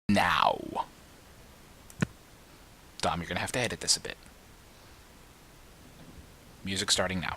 Now. Dom, you're going to have to edit this a bit. Music starting now.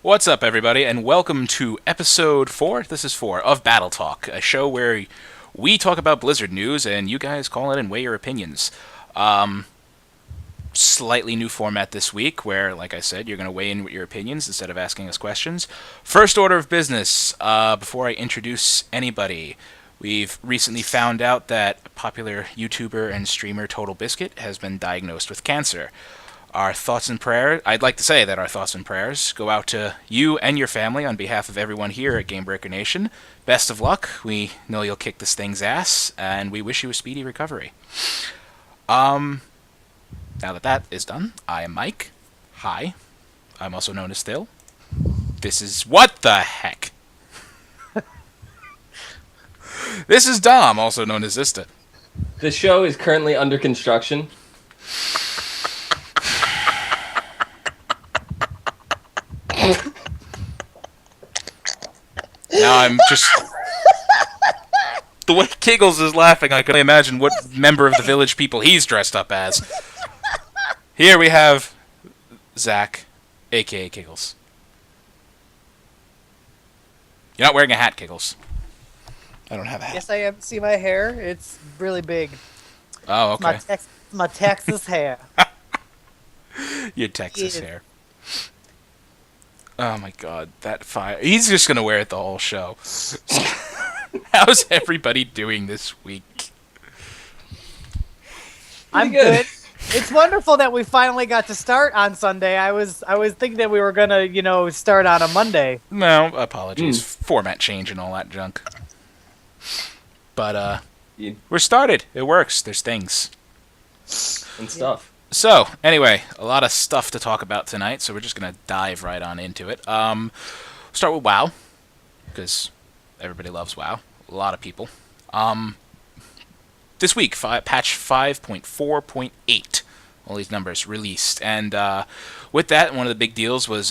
What's up, everybody, and welcome to episode 4, this is 4, of Battle Talk, a show where we talk about Blizzard news, and you guys call it and weigh your opinions. Slightly new format this week, where, like I said, you're going to weigh in with your opinions instead of asking us questions. First order of business, before I introduce anybody, we've recently found out that popular YouTuber and streamer Total Biscuit has been diagnosed with cancer. Our thoughts and prayers, I'd like to say that our thoughts and prayers go out to you and your family on behalf of everyone here at Gamebreaker Nation. Best of luck. We know you'll kick this thing's ass, and we wish you a speedy recovery. Now that is done, I am Mike. Hi. I'm also known as Thill. This is... What the heck? This is Dom, also known as Zista. The show is currently under construction. Now I'm just... The way Kiggles is laughing, I can only imagine what member of the village people he's dressed up as. Here we have Zach, a.k.a. Kiggles. You're not wearing a hat, Kiggles. I don't have a hat. Yes, I am. See my hair? It's really big. Oh, okay. It's my Texas hair. Your Texas hair. Oh my god, that fire. He's just gonna wear it the whole show. How's everybody doing this week? I'm good. It's wonderful that we finally got to start on Sunday. I was thinking that we were gonna, start on a Monday. No, apologies. Format change and all that junk. But, we're started. It works. There's things. And stuff. So, anyway, a lot of stuff to talk about tonight, so we're just going to dive right on into it. Start with WoW, because everybody loves WoW. A lot of people. This week, patch 5.4.8, all these numbers released. And with that, one of the big deals was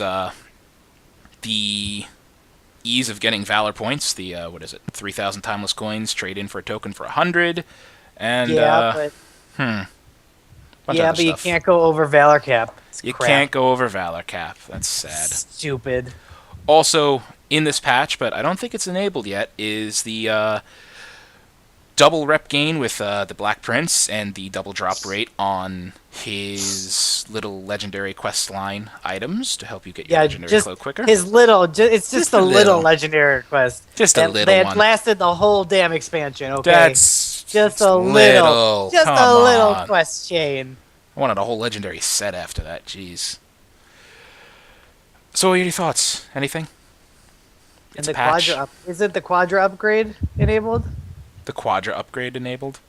the ease of getting Valor points. The, 3,000 timeless coins, trade in for a token for 100. And, but you can't go over Valor Cap. You can't go over Valor Cap. That's sad. Stupid. Also, in this patch, but I don't think it's enabled yet, is the double rep gain with the Black Prince and the double drop rate on his little legendary quest line items to help you get your legendary cloak quicker. It's just a little legendary quest. Just a little that one. lasted the whole damn expansion, okay? That's just a little quest chain. I wanted a whole legendary set after that, jeez. So what are your thoughts? Anything? Is it the Quadra upgrade enabled? The Quadra upgrade enabled?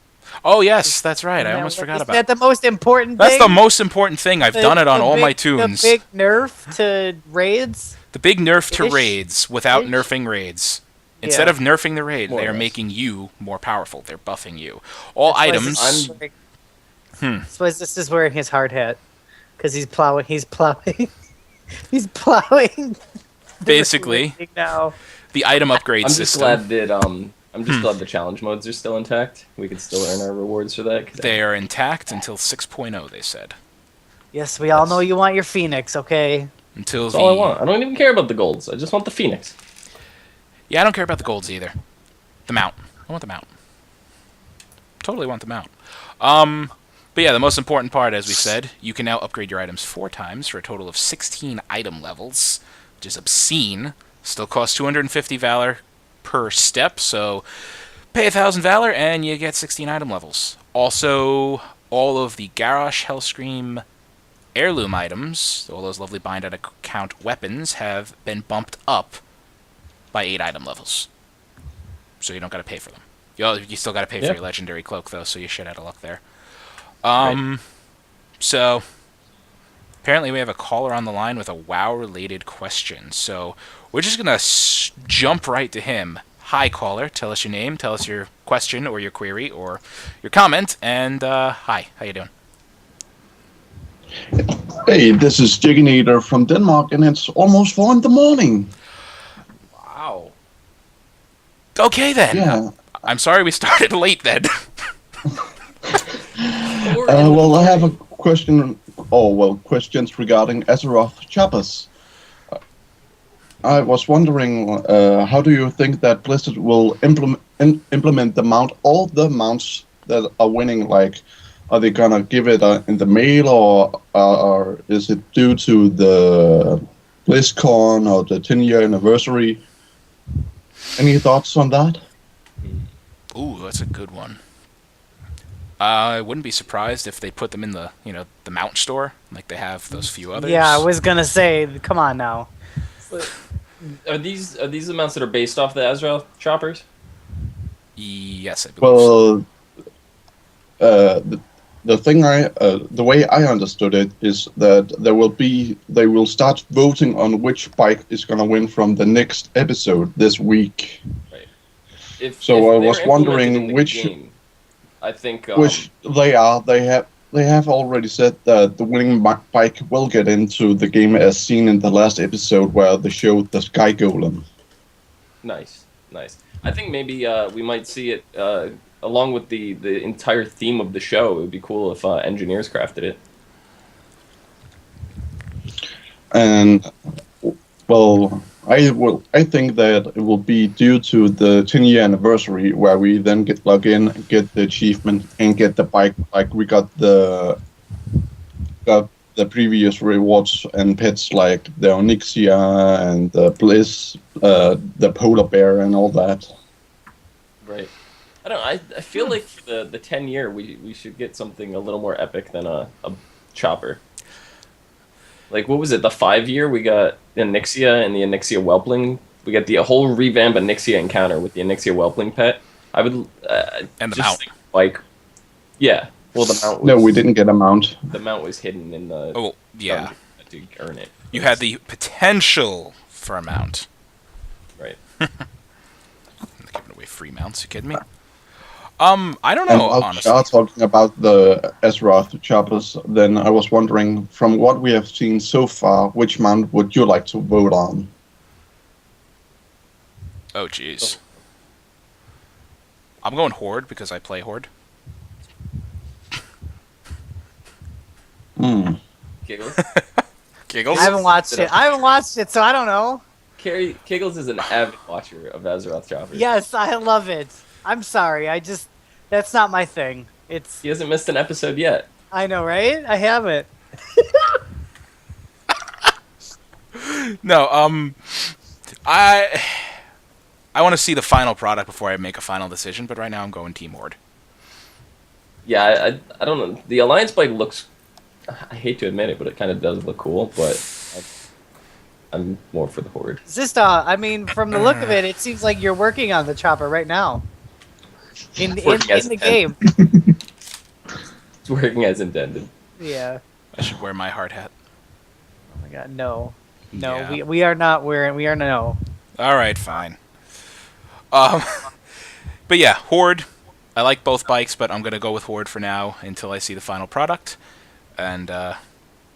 Oh, yes, that's right. I almost forgot about it. Is that the most important thing? That's the most important thing. I've done it on all my tunes. The big nerf to raids? The big nerf to raids without nerfing raids. Instead of nerfing the raid, they are making you more powerful. They're buffing you. All items... So this is wearing his hard hat. Because he's plowing... He's plowing... Basically, now. The item upgrade system... I'm just glad the challenge modes are still intact. We can still earn our rewards for that. They are intact until 6.0, they said. Yes, we all know you want your Phoenix, okay? That's all I want. I don't even care about the golds. I just want the Phoenix. Yeah, I don't care about the golds either. The mount. I want the mount. Totally want the mount. But yeah, the most important part, as we said, you can now upgrade your items 4 times for a total of 16 item levels, which is obscene. Still costs 250 Valor per step, so pay 1,000 Valor and you get 16 item levels. Also, all of the Garrosh, Hellscream, heirloom items, all those lovely bind out account weapons, have been bumped up by 8 item levels. So you don't got to pay for them. You still got to pay for your legendary cloak, though, so you're shit out of luck there. So apparently we have a caller on the line with a WoW-related question. So we're just gonna jump right to him. Hi, caller. Tell us your name. Tell us your question or your query or your comment. And hi, how you doing? Hey, this is Jiginator from Denmark, and it's almost 4 in the morning. Wow. Okay then. Yeah. I'm sorry we started late then. Well, I have a question, questions regarding Azeroth choppers. I was wondering, how do you think that Blizzard will implement the mount, all the mounts that are winning? Like, are they gonna give it in the mail, or is it due to the BlizzCon or the 10-year anniversary? Any thoughts on that? Ooh, that's a good one. I wouldn't be surprised if they put them in the the mount store, like they have those few others. Yeah, I was gonna say, come on now. Are these the amounts that are based off the Azeroth choppers? Yes, I believe so. Well, the way I understood it is that they will start voting on which bike is gonna win from the next episode this week. Right. So I they're was implemented wondering in the which game, I think which they are. They have already said that the winning bike will get into the game, as seen in the last episode where they showed the Sky Golem. nice. I think maybe we might see it along with the entire theme of the show. It would be cool if engineers crafted it. And well, I think that it will be due to the 10-year anniversary, where we then log in, get the achievement, and get the bike. Like we got the previous rewards and pets, like the Onyxia and the Bliss, the polar bear, and all that. Right. I don't. I feel like for the 10-year we should get something a little more epic than a chopper. Like, what was it? The 5-year we got Onyxia and the Onyxia Whelpling. We got the whole revamp Onyxia encounter with the Onyxia Whelpling pet. I would And the just mount. think, like, yeah. Well, the mount. Was, No, we didn't get a mount. The mount was hidden in the. Oh yeah, To earn it. you had the potential for a mount. Right. I'm not giving away free mounts. You kidding me? I don't And know, while we honestly. are talking about the Azeroth choppers, then I was wondering, from what we have seen so far, which mount would you like to vote on? Oh jeez. I'm going Horde because I play Horde. Giggles. Giggles. I haven't watched it, so I don't know. Giggles is an avid watcher of Azeroth choppers. Yes, I love it. I'm sorry, that's not my thing. He hasn't missed an episode yet. I know, right? I haven't. No, I want to see the final product before I make a final decision. But right now, I'm going Team Horde. Yeah, I don't know. The Alliance bike looks. I hate to admit it, but it kind of does look cool. But I'm more for the Horde. It's just, I mean, from the look of it, it seems like you're working on the chopper right now. In the game. It's working as intended. Yeah. I should wear my hard hat. Oh my god, no. No, Yeah. we are not wearing, no. All right, fine. But yeah, Horde. I like both bikes, but I'm gonna go with Horde for now until I see the final product. And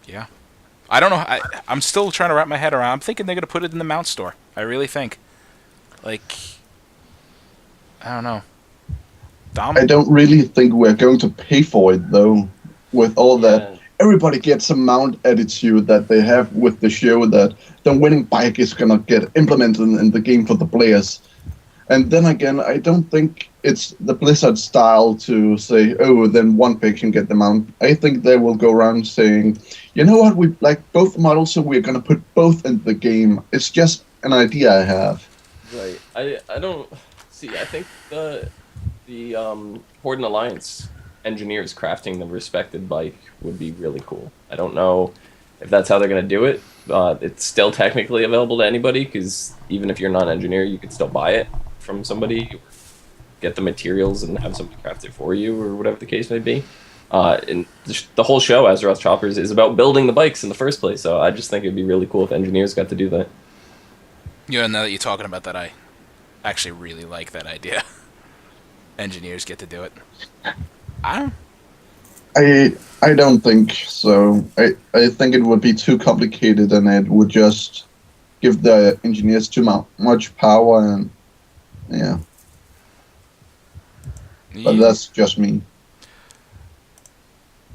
yeah, I don't know. I'm still trying to wrap my head around. I'm thinking they're gonna put it in the mount store. I really think. Like, I don't know. Dom? I don't really think we're going to pay for it, though, with all that. Yeah. Everybody gets a mount attitude that they have with the show, that the winning bike is going to get implemented in the game for the players. And then again, I don't think it's the Blizzard style to say, oh, then one pick can get the mount. I think they will go around saying, you know what, we like both models, so we're going to put both in the game. It's just an idea I have. Right. I don't see. I think the Horde and Alliance engineers crafting the respected bike would be really cool. I don't know if that's how they're going to do it. It's still technically available to anybody, because even if you're not an engineer, you can still buy it from somebody, or get the materials and have somebody craft it for you, or whatever the case may be. And the whole show, Azeroth Choppers, is about building the bikes in the first place. So I just think it'd be really cool if engineers got to do that. Yeah, now that you're talking about that, I actually really like that idea. Engineers get to do it. I don't. I don't think so. I think it would be too complicated, and it would just give the engineers too much power, and yeah. But that's just me.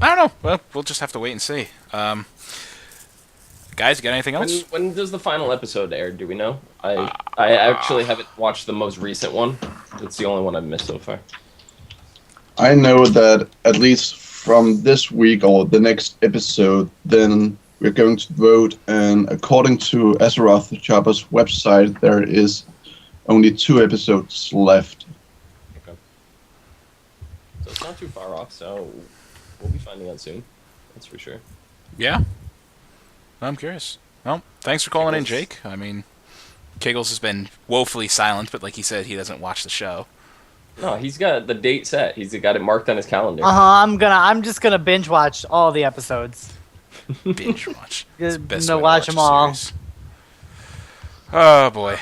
I don't know. Well, we'll just have to wait and see. Guys, you got anything else? When does the final episode air? Do we know? I actually haven't watched the most recent one. It's the only one I've missed so far. I know that at least from this week or the next episode, then we're going to vote, and according to Azeroth Chopper's website, there is only 2 episodes left. Okay. So it's not too far off, so we'll be finding out soon. That's for sure. Yeah. I'm curious. Well, thanks for calling in, Jake. I mean, Kiggles has been woefully silent, but like he said, he doesn't watch the show. No, he's got the date set. He's got it marked on his calendar. I'm just gonna binge watch all the episodes. Binge watch. Watch them all. Oh boy.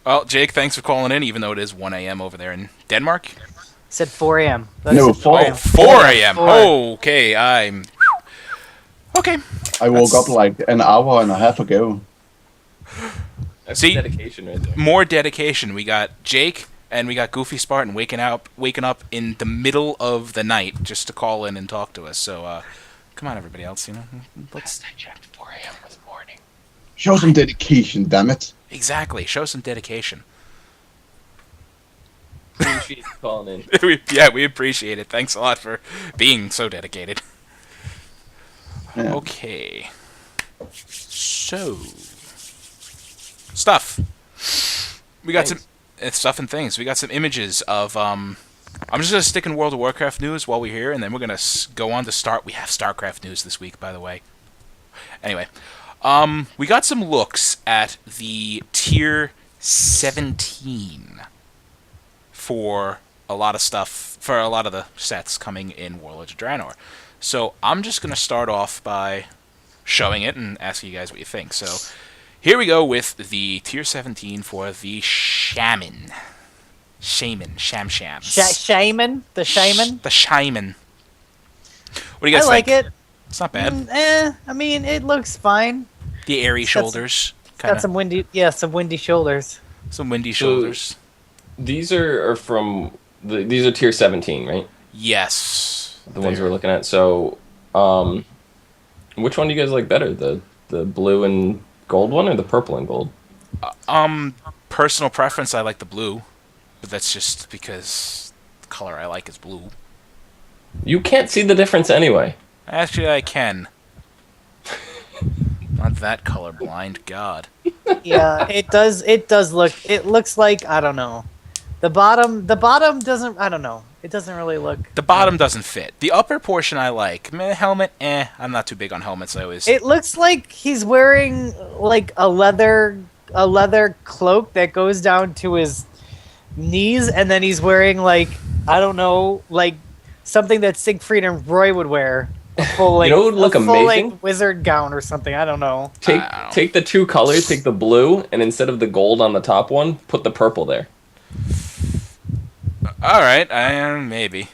Well, Jake, thanks for calling in, even though it is 1 a.m. over there in Denmark. Said 4 a.m. No, 4 a.m. 4 a.m. Okay, I'm... Okay. I woke up like an hour and a half ago. That's See, dedication right there. More dedication. We got Jake and we got Goofy Spartan waking up in the middle of the night just to call in and talk to us. So, come on, everybody else, let's... I checked 4 a.m. this morning. Show some dedication, damn it. Exactly. Show some dedication. Appreciate you calling in. We appreciate it. Thanks a lot for being so dedicated. Yeah. Okay. So, stuff. We got some stuff and things. We got some images of I'm just gonna stick in World of Warcraft news while we're here, and then we're gonna go on to start. We have StarCraft news this week, by the way. Anyway, we got some looks at the tier 17 for a lot of stuff, for a lot of the sets coming in Warlords of Draenor. So I'm just going to start off by showing it and asking you guys what you think. So here we go with the tier 17 for the Shams. The Shaman. The Shaman. What do you guys think? I like it. It's not bad. I mean, it looks fine. The airy shoulders. Got some windy shoulders. Some windy shoulders. These are from these are tier 17, right? Yes. The ones we're looking at. So, which one do you guys like better? The blue and gold one or the purple and gold? Personal preference, I like the blue, but that's just because the color I like is blue. You can't see the difference anyway. Actually, I can. Not that colorblind, God. Yeah, it does. It does look. It looks like, I don't know. The bottom doesn't. I don't know. It doesn't really look. The bottom doesn't fit. The upper portion I like. Helmet, I'm not too big on helmets. It looks like he's wearing like a leather cloak that goes down to his knees, and then he's wearing like, I don't know, like something that Siegfried and Roy would wear. A full, like, you know what would look amazing? Like, wizard gown or something. I don't know. Take the 2 colors. Take the blue, and instead of the gold on the top one, put the purple there. All right, maybe.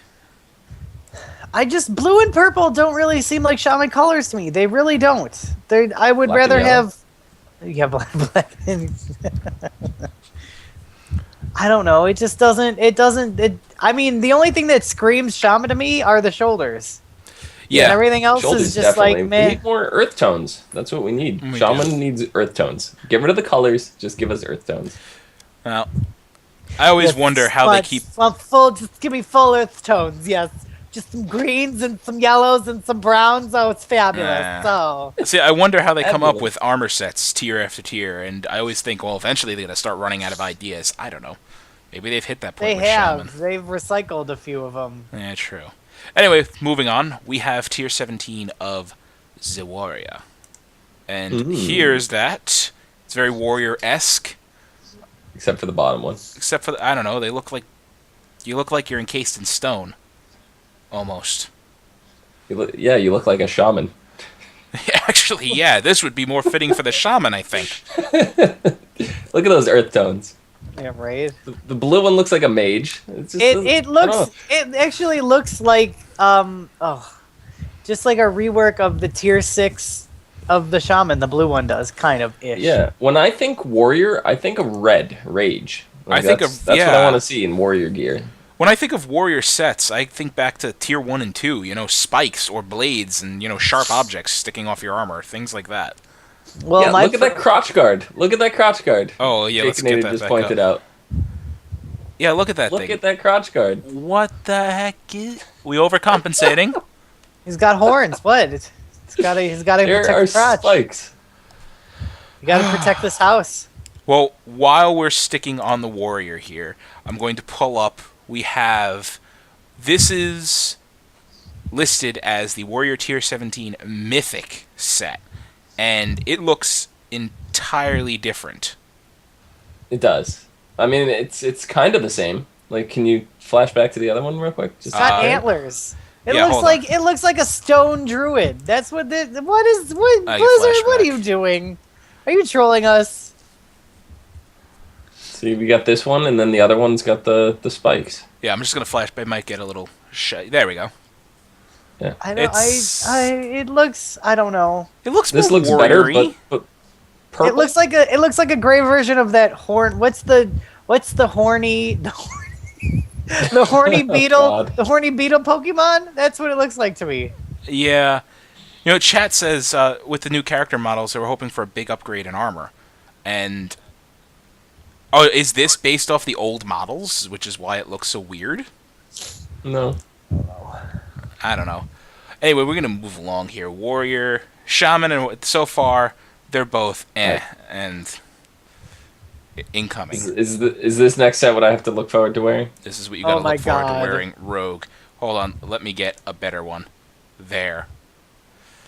Blue and purple don't really seem like shaman colors to me. They really don't. I would Black rather and have. Yeah, black and. I don't know. It just doesn't. I mean, the only thing that screams shaman to me are the shoulders. Yeah. And everything else Shoulders is just definitely. like, man. We need more earth tones. That's what we need. Shaman needs earth tones. Get rid of the colors. Just give us earth tones. Well, I always wonder how they keep... Just give me full earth tones, yes. Just some greens and some yellows and some browns. Oh, it's fabulous. See, I wonder how they come up with armor sets tier after tier, and I always think, well, eventually they're going to start running out of ideas. I don't know. Maybe they've hit that point with Shaman. They've recycled a few of them. Yeah, true. Anyway, moving on, we have tier 17 of the Warrior. And here's that. It's very warrior-esque. Except for the bottom one. Except for, I don't know, they look like... You look like you're encased in stone. Almost. Yeah, you look like a shaman. Actually, yeah, this would be more fitting for the shaman, I think. Look at those earth tones. Yeah, right. The blue one looks like a mage. It's just It doesn't- it I don't looks know. it actually looks like just like a rework of the tier 6 of the shaman. The blue one does kind of ish. Yeah. When I think warrior, I think of red rage. I think that's of- what I yeah. want to see in warrior gear. When I think of warrior sets, I think back to tier 1 and 2, you know, spikes or blades and, you know, sharp objects sticking off your armor, things like that. Well, Yeah, look at that crotch guard. Look at that crotch guard. Oh, yeah, let's Baconator get that just back pointed up. out. Yeah, look at that Look thing. at that crotch guard. What the heck is... We overcompensating? he's got horns. What? He's got to There protect are the crotch. spikes. You got to protect this house. Well, while we're sticking on the warrior here, I'm going to pull up... We have... This is listed as the Warrior Tier 17 Mythic set, and it looks entirely different. It does. I mean, it's kind of the same. Like, can you flash back to the other one real quick? Just It's got Uh, antlers. It yeah, looks hold like it looks like a stone druid. That's what what I Blizzard? can What are flashback. you doing? Are you trolling us? See, we got this one, and then the other one's got the spikes. Yeah, I'm just going to flash, but I might get a little... There we go. I don't. It's- It looks. I don't know. It looks This more looks better, warrior-y. but purple. It looks like a gray version of that horn. What's the horny the horny beetle God. the horny beetle Pokemon? That's what it looks like to me. Yeah. You know, chat says with the new character models, they were hoping for a big upgrade in armor. And... Oh, is this based off the old models, which is why it looks so weird? No. I don't know. Anyway, we're going to move along here. Warrior, Shaman, and so far, they're both Right. and incoming. Is this next set what I have to look forward to wearing? This is what you got to Oh my look forward to God. wearing. Rogue. Hold on, let me get a better one. There.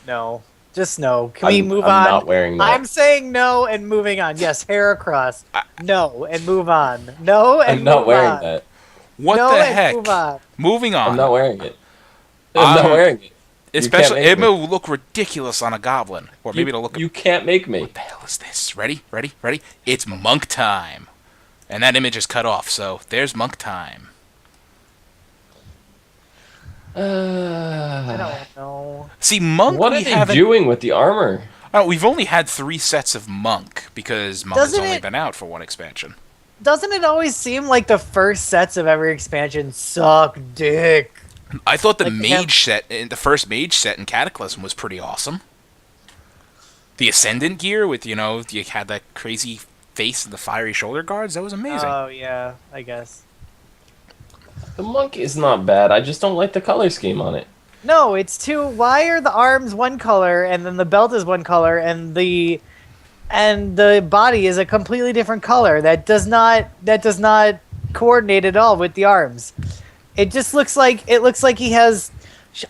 No, just no. Can we move I'm on? not wearing that. I'm saying no and moving on. Yes, hair across. No and move on. No and I'm not move wearing on. that. What no the and heck? Move on. Moving on. I'm not wearing it. I'm not Um, wearing it. Especially, make it me. will look ridiculous on a goblin. Or maybe it'll look... You can't make me. What the hell is this? Ready? Ready? Ready? It's monk time. And that image is cut off, so there's monk time. I don't know. See, monk What are we they haven't... doing with the armor? Oh, we've only had 3 sets of monk, because monk Doesn't has only it- been out for 1 expansion. Doesn't it always seem like the first sets of every expansion suck dick? I thought the Like they have- mage set, the first mage set in Cataclysm was pretty awesome. The Ascendant gear with, you know, you had that crazy face and the fiery shoulder guards, that was amazing. Oh yeah, I guess. The monk is not bad. I just don't like the color scheme on it. No, it's two. Why are the arms one color and then the belt is one color and the body is a completely different color? That does not coordinate at all with the arms. It just looks like he has.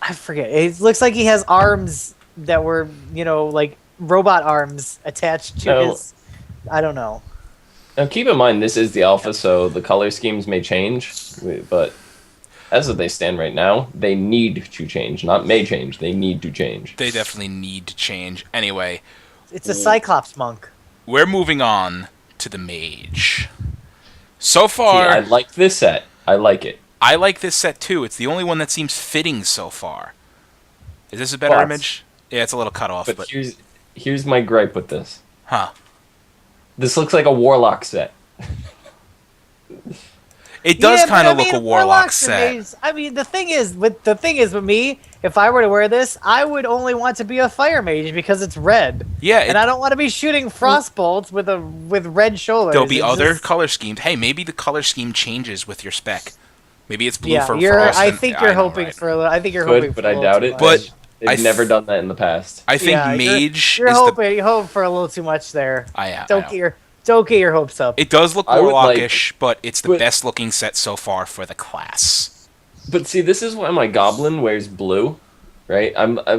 I forget. It looks like he has arms that were, you know, like robot arms attached to No. his. I don't know. Now keep in mind this is the alpha, so the color schemes may change, but as of they stand right now, they need to change. Not may change, they need to change. They definitely need to change. Anyway, It's a Cyclops monk. we're moving on to the mage. So See, far, I like this set. I like it. I like this set too. It's the only one that seems fitting so far. Is this a better But- image? Yeah, it's a little cut off, But but here's my gripe with this. huh. This looks like a warlock set. It does Yeah, kind but of look a warlock warlocks are set. mages. I mean, the thing is with me, if I were to wear this, I would only want to be a fire mage because it's red, Yeah, and I don't want to be shooting frost bolts with red shoulders. there'll be It's other just- color schemes. Hey, maybe the color scheme changes with your spec. Maybe it's blue Yeah, for you're. frost. I and- think you're I know, hoping right? for. I think you're Good, hoping. but for a I little doubt too it. much. But They've I never done that in the past. I think Yeah, mage You're is hoping. You hope for a little too much there. the. I Don't know. get your hopes up. It does look I would like- warlockish, but it's the but- best looking set so far for the class. But see, this is why my goblin wears blue, right?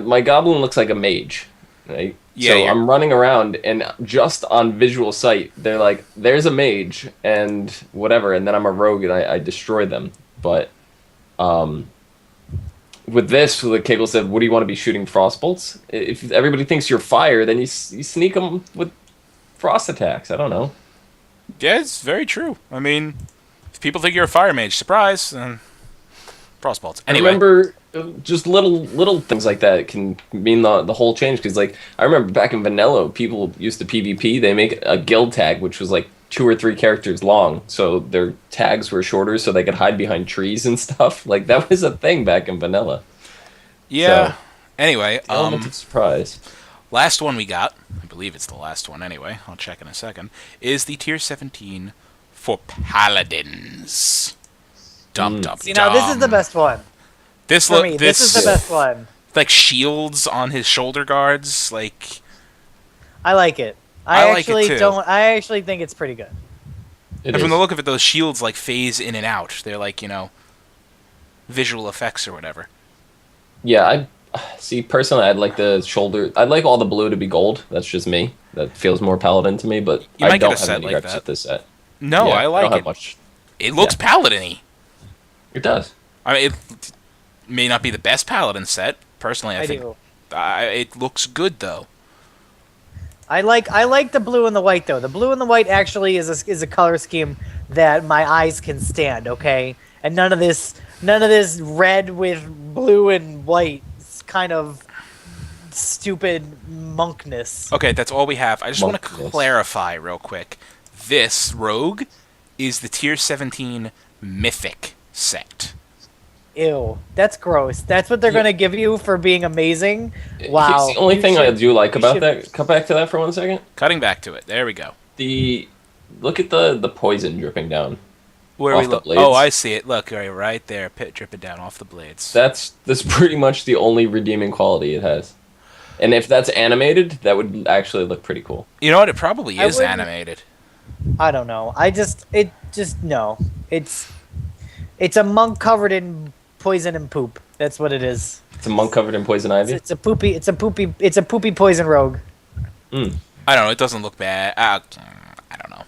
My goblin looks like a mage, right? Yeah, So you're- I'm running around, and just on visual sight, they're like, "There's a mage," and whatever, and then I'm a rogue, and I destroy them. But, with this, like Cable said, what do you want to be shooting frost bolts? If everybody thinks you're fire, then you sneak them with frost attacks. I don't know. Yeah, it's very true. I mean, if people think you're a fire mage, surprise, frost bolts. Anyway. I remember just little things like that can mean the whole change. Because like I remember back in Vanilla, people used to PvP. They make a guild tag, which was like 2 or 3 characters long, so their tags were shorter, so they could hide behind trees and stuff. Like that was a thing back in Vanilla. Yeah. So, anyway, element of surprise. Last one we got, I believe it's the last one anyway, I'll check in a second, is the tier 17 for Paladins. Dum dum. See, now this is the best one. This For me, this is the best one. Like shields on his shoulder guards, like I like it. I like it too. I actually think it's pretty good. And from the look of it, those shields like phase in and out. They're like, visual effects or whatever. Yeah, I see. Personally, I'd like the shoulder. I'd like all the blue to be gold. That's just me. That feels more paladin to me. But You might I don't get a have set any like gripes that. with this set. No, Yeah, I like don't have it. much. It looks paladin-y. It does. I mean, it may not be the best paladin set. Personally, I think do. It looks good though. I like the blue and the white though. The blue and the white actually is a color scheme that my eyes can stand. Okay, and none of this red with blue and white kind of stupid monkness. Okay, that's all we have. I just want to Monkness. clarify real quick. This rogue is the tier 17 mythic set. Ew, that's gross. That's what they're gonna give you for being amazing. Wow. Here's the only thing I do like about should- that. Come back to that for 1 second. Cutting back to it. There we go. Look at the poison dripping down. Where Off we the look? blades. Oh, I see it. Look, right there, pit dripping down off the blades. That's pretty much the only redeeming quality it has. And if that's animated, that would actually look pretty cool. You know what? It probably I is wouldn't- animated. I don't know. No. It's a monk covered in poison and poop. That's what it is. It's a monk covered in poison ivy. It's a poopy poison rogue. Mm. I don't know. It doesn't look bad. I don't know.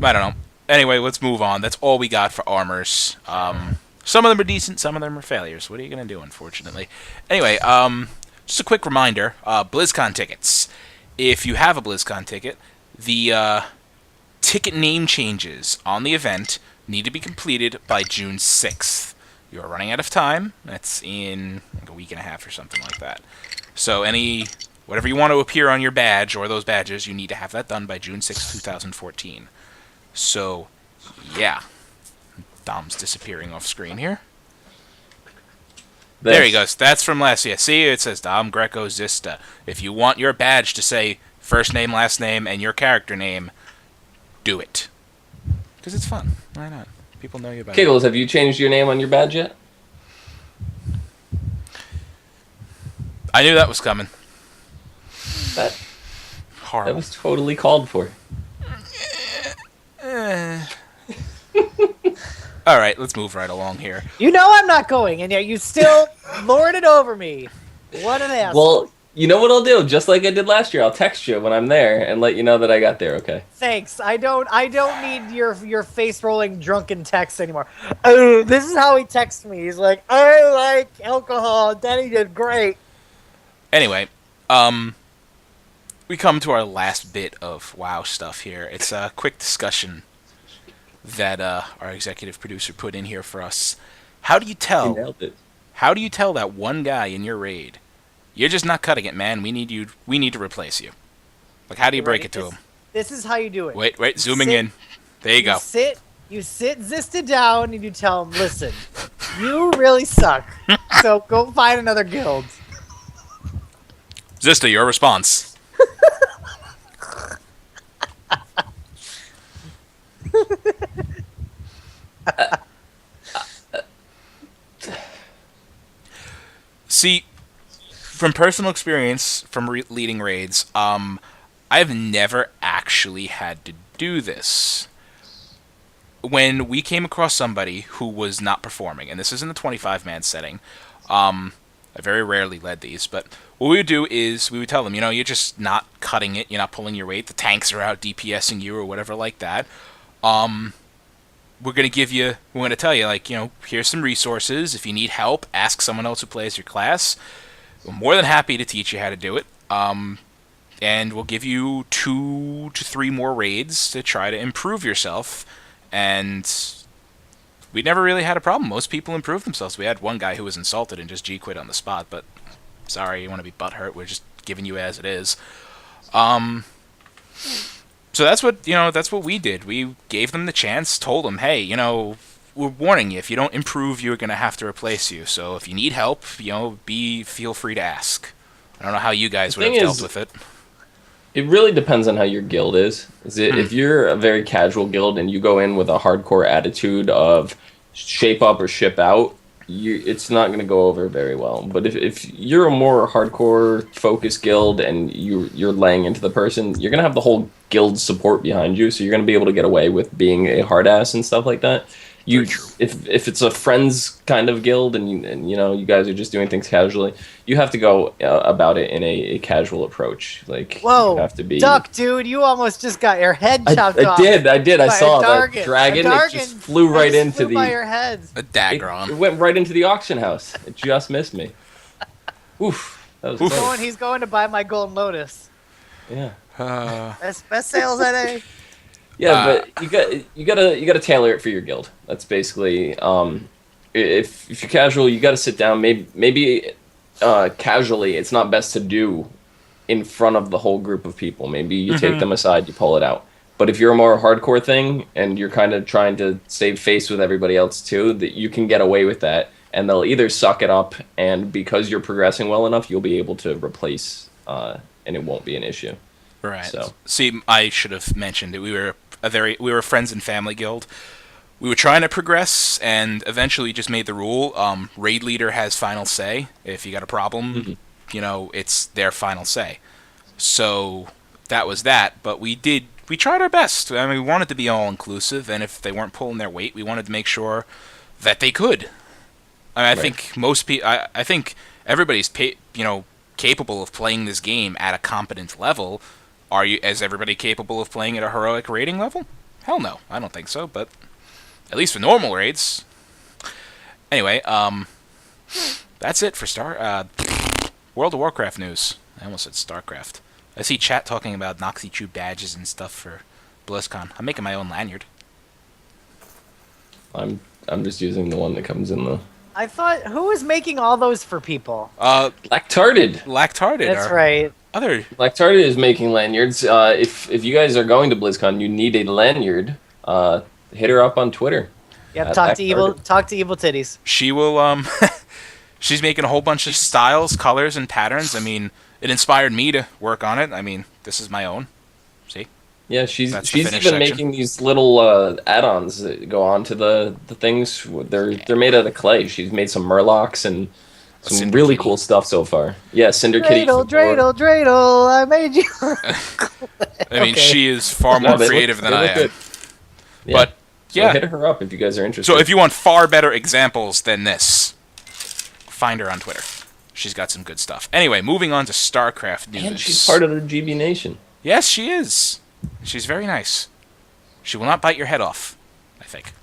I don't know. Anyway, let's move on. That's all we got for armors. Some of them are decent. Some of them are failures. What are you going to do, unfortunately? Anyway, just a quick reminder. BlizzCon tickets. If you have a BlizzCon ticket, the ticket name changes on the event need to be completed by June 6th. You're running out of time. That's in like a week and a half or something like that. So whatever you want to appear on your badge or those badges, you need to have that done by June 6th, 2014. So, yeah. Dom's disappearing off screen here. There he goes. That's from last year. See, it says Dom Greco Zista. If you want your badge to say first name, last name, and your character name, do it. Because it's fun. Why not? People know you about it. Kiggles, have you changed your name on your badge yet? I knew that was coming. That Horrible. was totally called for. All right, let's move right along here. You know I'm not going, and yet you still lord it over me. What an ass. Well, you know what I'll do? Just like I did last year, I'll text you when I'm there and let you know that I got there. Okay. Thanks. I don't need your face rolling drunken text anymore. Oh, this is how he texts me. He's like, I like alcohol. Danny did great. Anyway, we come to our last bit of WoW stuff here. It's a quick discussion that our executive producer put in here for us. How do you You tell? nailed it. How do you tell that one guy in your raid, you're just not cutting it, man? We need to replace you. Like, how do you break it to him? This is how you do it. Wait, zooming sit- in. There you go. You sit Zista down and you tell him, listen, you really suck. So go find another guild. Zista, your response. See, from personal experience, from leading raids, I've never actually had to do this. When we came across somebody who was not performing, and this is in the 25-man setting, I very rarely led these, but what we would do is we would tell them, you're just not cutting it, you're not pulling your weight, the tanks are out DPSing you or whatever like that. we're going to tell you, like, here's some resources. If you need help, ask someone else who plays your class. We're more than happy to teach you how to do it. And we'll give you 2 to 3 more raids to try to improve yourself. And we never really had a problem. Most people improved themselves. We had one guy who was insulted and just G-quit on the spot, but sorry, you want to be butthurt. We're just giving you as it is. So that's what we did. We gave them the chance, told them, hey, we're warning you. If you don't improve, you're going to have to replace you. So if you need help, feel free to ask. I don't know how you guys would have dealt with it. It really depends on how your guild is. If you're a very casual guild and you go in with a hardcore attitude of shape up or ship out, it's not going to go over very well. But if you're a more hardcore focused guild and you're laying into the person, you're going to have the whole guild support behind you, so you're going to be able to get away with being a hard ass and stuff like that. If it's a friends kind of guild and you guys are just doing things casually, you have to go about it in a casual approach. Like, whoa, you have to be duck, dude! You almost just got your head chopped off. I did. I saw that dragon. It just flew right into by your head. A dagger. It went right into the auction house. It just missed me. Oof. That was close. He's going to buy my golden lotus. Yeah. Best sales at A. Yeah, but you gotta tailor it for your guild. That's basically if you're casual, you gotta sit down. Maybe casually, it's not best to do in front of the whole group of people. Maybe you take them aside, you pull it out. But if you're a more hardcore thing and you're kind of trying to save face with everybody else too, that you can get away with that, and they'll either suck it up, and because you're progressing well enough, you'll be able to replace, and it won't be an issue. Right. So. See, I should have mentioned it. We were a friends and family guild. We were trying to progress, and eventually just made the rule: raid leader has final say. If you got a problem, it's their final say. So that was that. But we tried our best. I mean, we wanted to be all inclusive, and if they weren't pulling their weight, we wanted to make sure that they could. I think most people. I think everybody's capable of playing this game at a competent level. Is everybody capable of playing at a heroic rating level? Hell no, I don't think so, but at least for normal raids. Anyway, that's it for World of Warcraft news. I almost said StarCraft. I see chat talking about Noxy Chew badges and stuff for BlizzCon. I'm making my own lanyard. I'm just using the one that comes in the... I thought, who was making all those for people? Lactarded. That's right. Lactarded is making lanyards. If you guys are going to BlizzCon, you need a lanyard. Hit her up on Twitter. Yep, talk to Evil Titties. She will. She's making a whole bunch of styles, colors, and patterns. I mean, it inspired me to work on it. I mean, this is my own. See? Yeah, she's even making these little add-ons that go on to the things. They're made out of clay. She's made some murlocs and some really cool stuff so far. Yeah, Cinder Kitty. Dreidel, I made you. I mean, she is far more creative than I am. Good. Yeah. But yeah, so hit her up if you guys are interested. So if you want far better examples than this, find her on Twitter. She's got some good stuff. Anyway, moving on to StarCraft news. And she's part of the GB Nation. Yes, she is. She's very nice. She will not bite your head off, I think.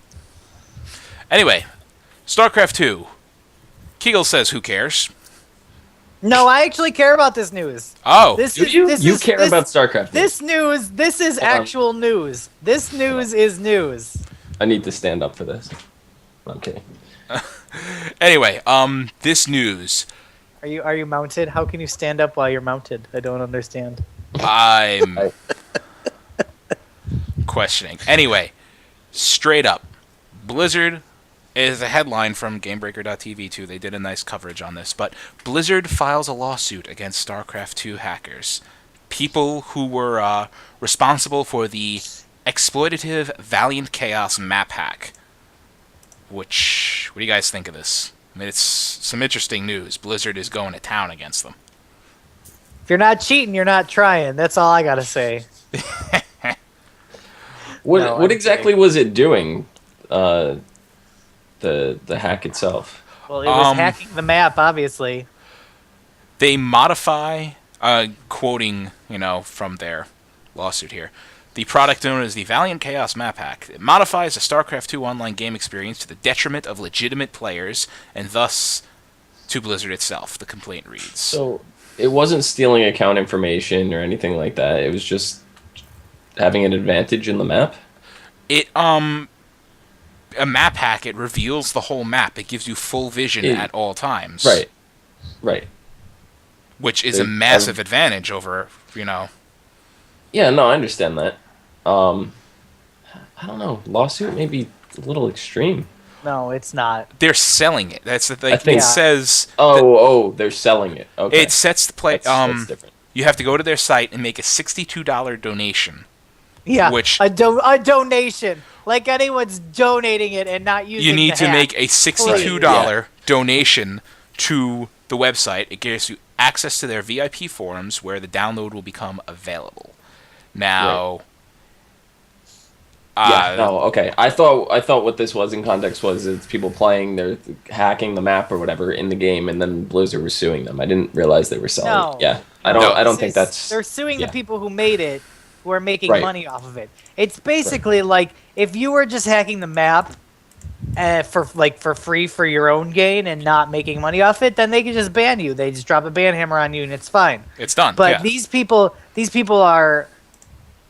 Anyway, StarCraft 2. Kegel says, who cares? No, I actually care about this news. Oh. You care about StarCraft news. This is actual news. This news is news. I need to stand up for this. I'm kidding. Anyway, this news. Are you mounted? How can you stand up while you're mounted? I don't understand. I'm questioning. Anyway, straight up, Blizzard is a headline from GameBreaker.tv too. They did a nice coverage on this, but Blizzard files a lawsuit against StarCraft 2 hackers, people who were responsible for the exploitative Valiant Chaos map hack. What do you guys think of this? I mean, it's some interesting news. Blizzard is going to town against them. If you're not cheating, you're not trying. That's all I gotta say. What exactly was it doing? The hack itself. Well, it was hacking the map, obviously. They modify, quoting, from their lawsuit here, The product known as the Valiant Chaos Map Hack. It modifies the StarCraft 2 online game experience to the detriment of legitimate players, and thus to Blizzard itself, the complaint reads. So it wasn't stealing account information or anything like that. It was just having an advantage in the map. A map hack, it reveals the whole map. It gives you full vision at all times. Right. Which is a massive advantage over, Yeah, no, I understand that. I don't know. Lawsuit may be a little extreme. No, it's not. They're selling it. That's the thing. I think it says... they're selling it. Okay. It sets the play... That's different. You have to go to their site and make a $62 donation. Yeah, which a donation. Like anyone's donating it and not using You need the to hack. make a $62 donation to the website. It gives you access to their VIP forums where the download will become available. Now... okay. I thought what this was in context was it's people playing, they're hacking the map or whatever in the game, and then Blizzard was suing them. I didn't realize they were selling No. it. Yeah, I don't think that's... They're suing yeah. the people who made it, who are making Right. money off of it. It's basically like if you were just hacking the map for free for your own gain and not making money off it, then they could just ban you. They just drop a ban hammer on you and it's fine. It's done. But yeah. these people are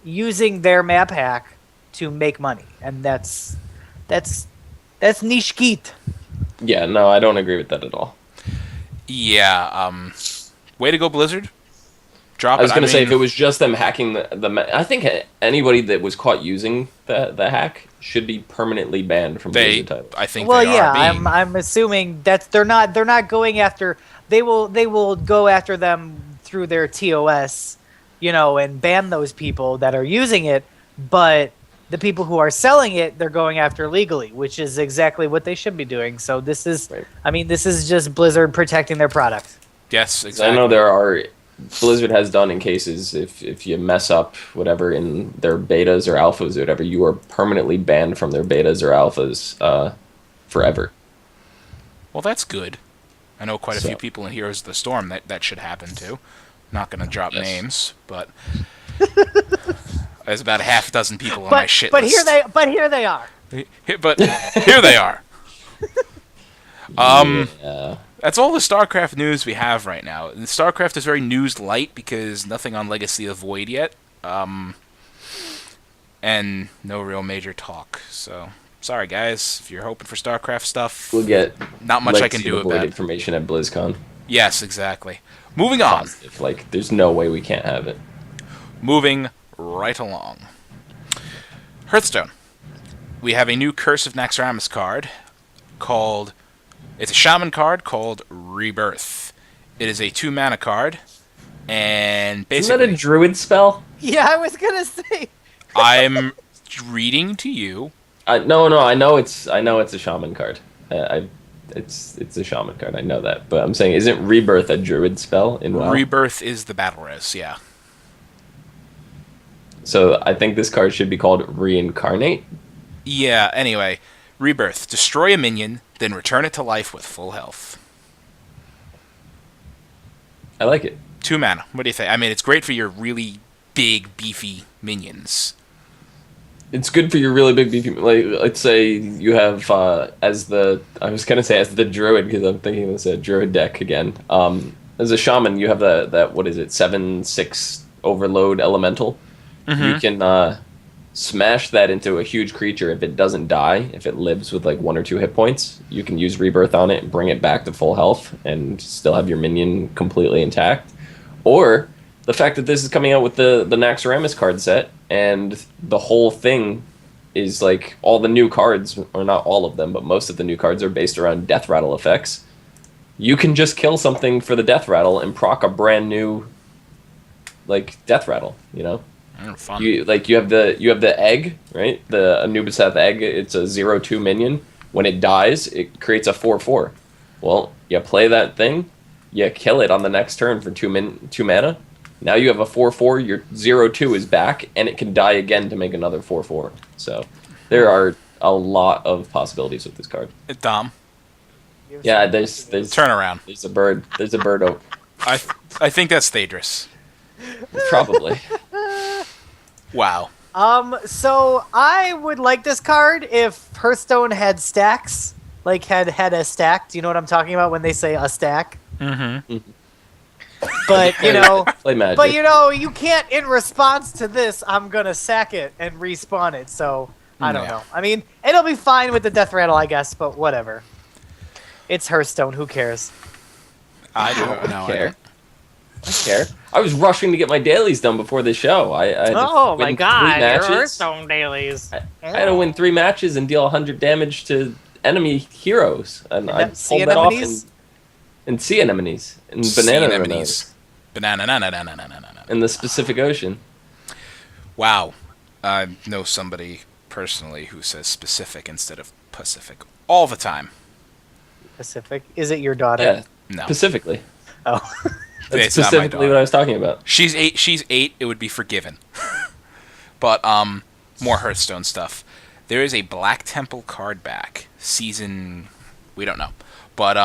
using their map hack to make money, and that's niche geet. Yeah, no, I don't agree with that at all. Yeah, way to go, Blizzard. Drop I was it. going to say, if it was just them hacking I think anybody that was caught using the hack should be permanently banned from Blizzard titles. I think Well, they yeah, are being. I'm assuming that they're not going after. They will go after them through their TOS, and ban those people that are using it. But the people who are selling it, they're going after legally, which is exactly what they should be doing. So this is, Right. this is just Blizzard protecting their product. Yes, exactly. I know Blizzard has done in cases if you mess up whatever in their betas or alphas or whatever, you are permanently banned from their betas or alphas forever. Well, that's good. I know quite a So- few people in Heroes of the Storm that should happen to. Not going to drop Yes. names, but there's about a half dozen people on my shit But list. here they are. But here they are. Yeah. That's all the StarCraft news we have right now. And StarCraft is very news light because nothing on Legacy of Void yet, and no real major talk. So sorry, guys, if you're hoping for StarCraft stuff, We'll get not much I can Legacy do of Void about it. information at BlizzCon. Yes, exactly. Moving on. Positive. Like, there's no way we can't have it. Moving right along. Hearthstone. We have a new Curse of Naxxramas card called... It's a Shaman card called Rebirth. It is a 2-mana card, and Isn't that basically... a druid spell? Yeah, I was gonna say. I'm reading to you. No, I know it's a shaman card. It's a shaman card. I know that, but I'm saying, isn't Rebirth a druid spell in WoW? Rebirth is the battle res, yeah. So I think this card should be called Reincarnate. Yeah, anyway. Rebirth. Destroy a minion, then return it to life with full health. I like it. 2 mana. What do you think? I mean, it's great for your really big, beefy minions. It's good for your really big beefy. Like, let's say you have as the druid, because I'm thinking it's a druid deck again. As a shaman, you have that what is it, 7/6 overload elemental. Mm-hmm. You can smash that into a huge creature. If it doesn't die, if it lives with like 1 or 2 hit points, you can use Rebirth on it and bring it back to full health and still have your minion completely intact. Or the fact that this is coming out with the Naxxramas card set, and the whole thing is like all the new cards, or not all of them, but most of the new cards are based around death rattle effects. You can just kill something for the death rattle and proc a brand new like death rattle, Fun. You have the egg, right? The Anubiseth egg. It's a 0/2 minion. When it dies, it creates a 4/4. Well, you play that thing, you kill it on the next turn for 2 mana. Now you have a 4/4. Your 0/2 is back, and it can die again to make another 4/4. So there are a lot of possibilities with this card. Dom. Yeah, there's Turn around. There's a bird. There's a bird. I think that's Thadris. Probably. Wow. So I would like this card if Hearthstone had stacks, like had a stack. Do you know what I'm talking about when they say a stack? Mm-hmm. But Play Magic. but you can't. In response to this, I'm gonna sack it and respawn it. So I don't Yeah. know. I mean, it'll be fine with the death rattle, I guess. But whatever. It's Hearthstone. Who cares? I don't know. care. I care. I was rushing to get my dailies done before the show. I had to Oh win my 3 God! Your matches. Hearthstone dailies. I had to win 3 matches and deal 100 damage to enemy heroes, and I sea pulled that off anemones? in sea anemones and banana anemones Banana. in the Pacific Ocean. Wow. I know somebody personally who says specific instead of Pacific all the time. Pacific. Is it your daughter? Yeah, No. specifically. Oh. That's It's not my specifically daughter. what I was talking about. She's 8. She's 8. It would be forgiven. But more Hearthstone stuff. There is a Black Temple card back season. We don't know, but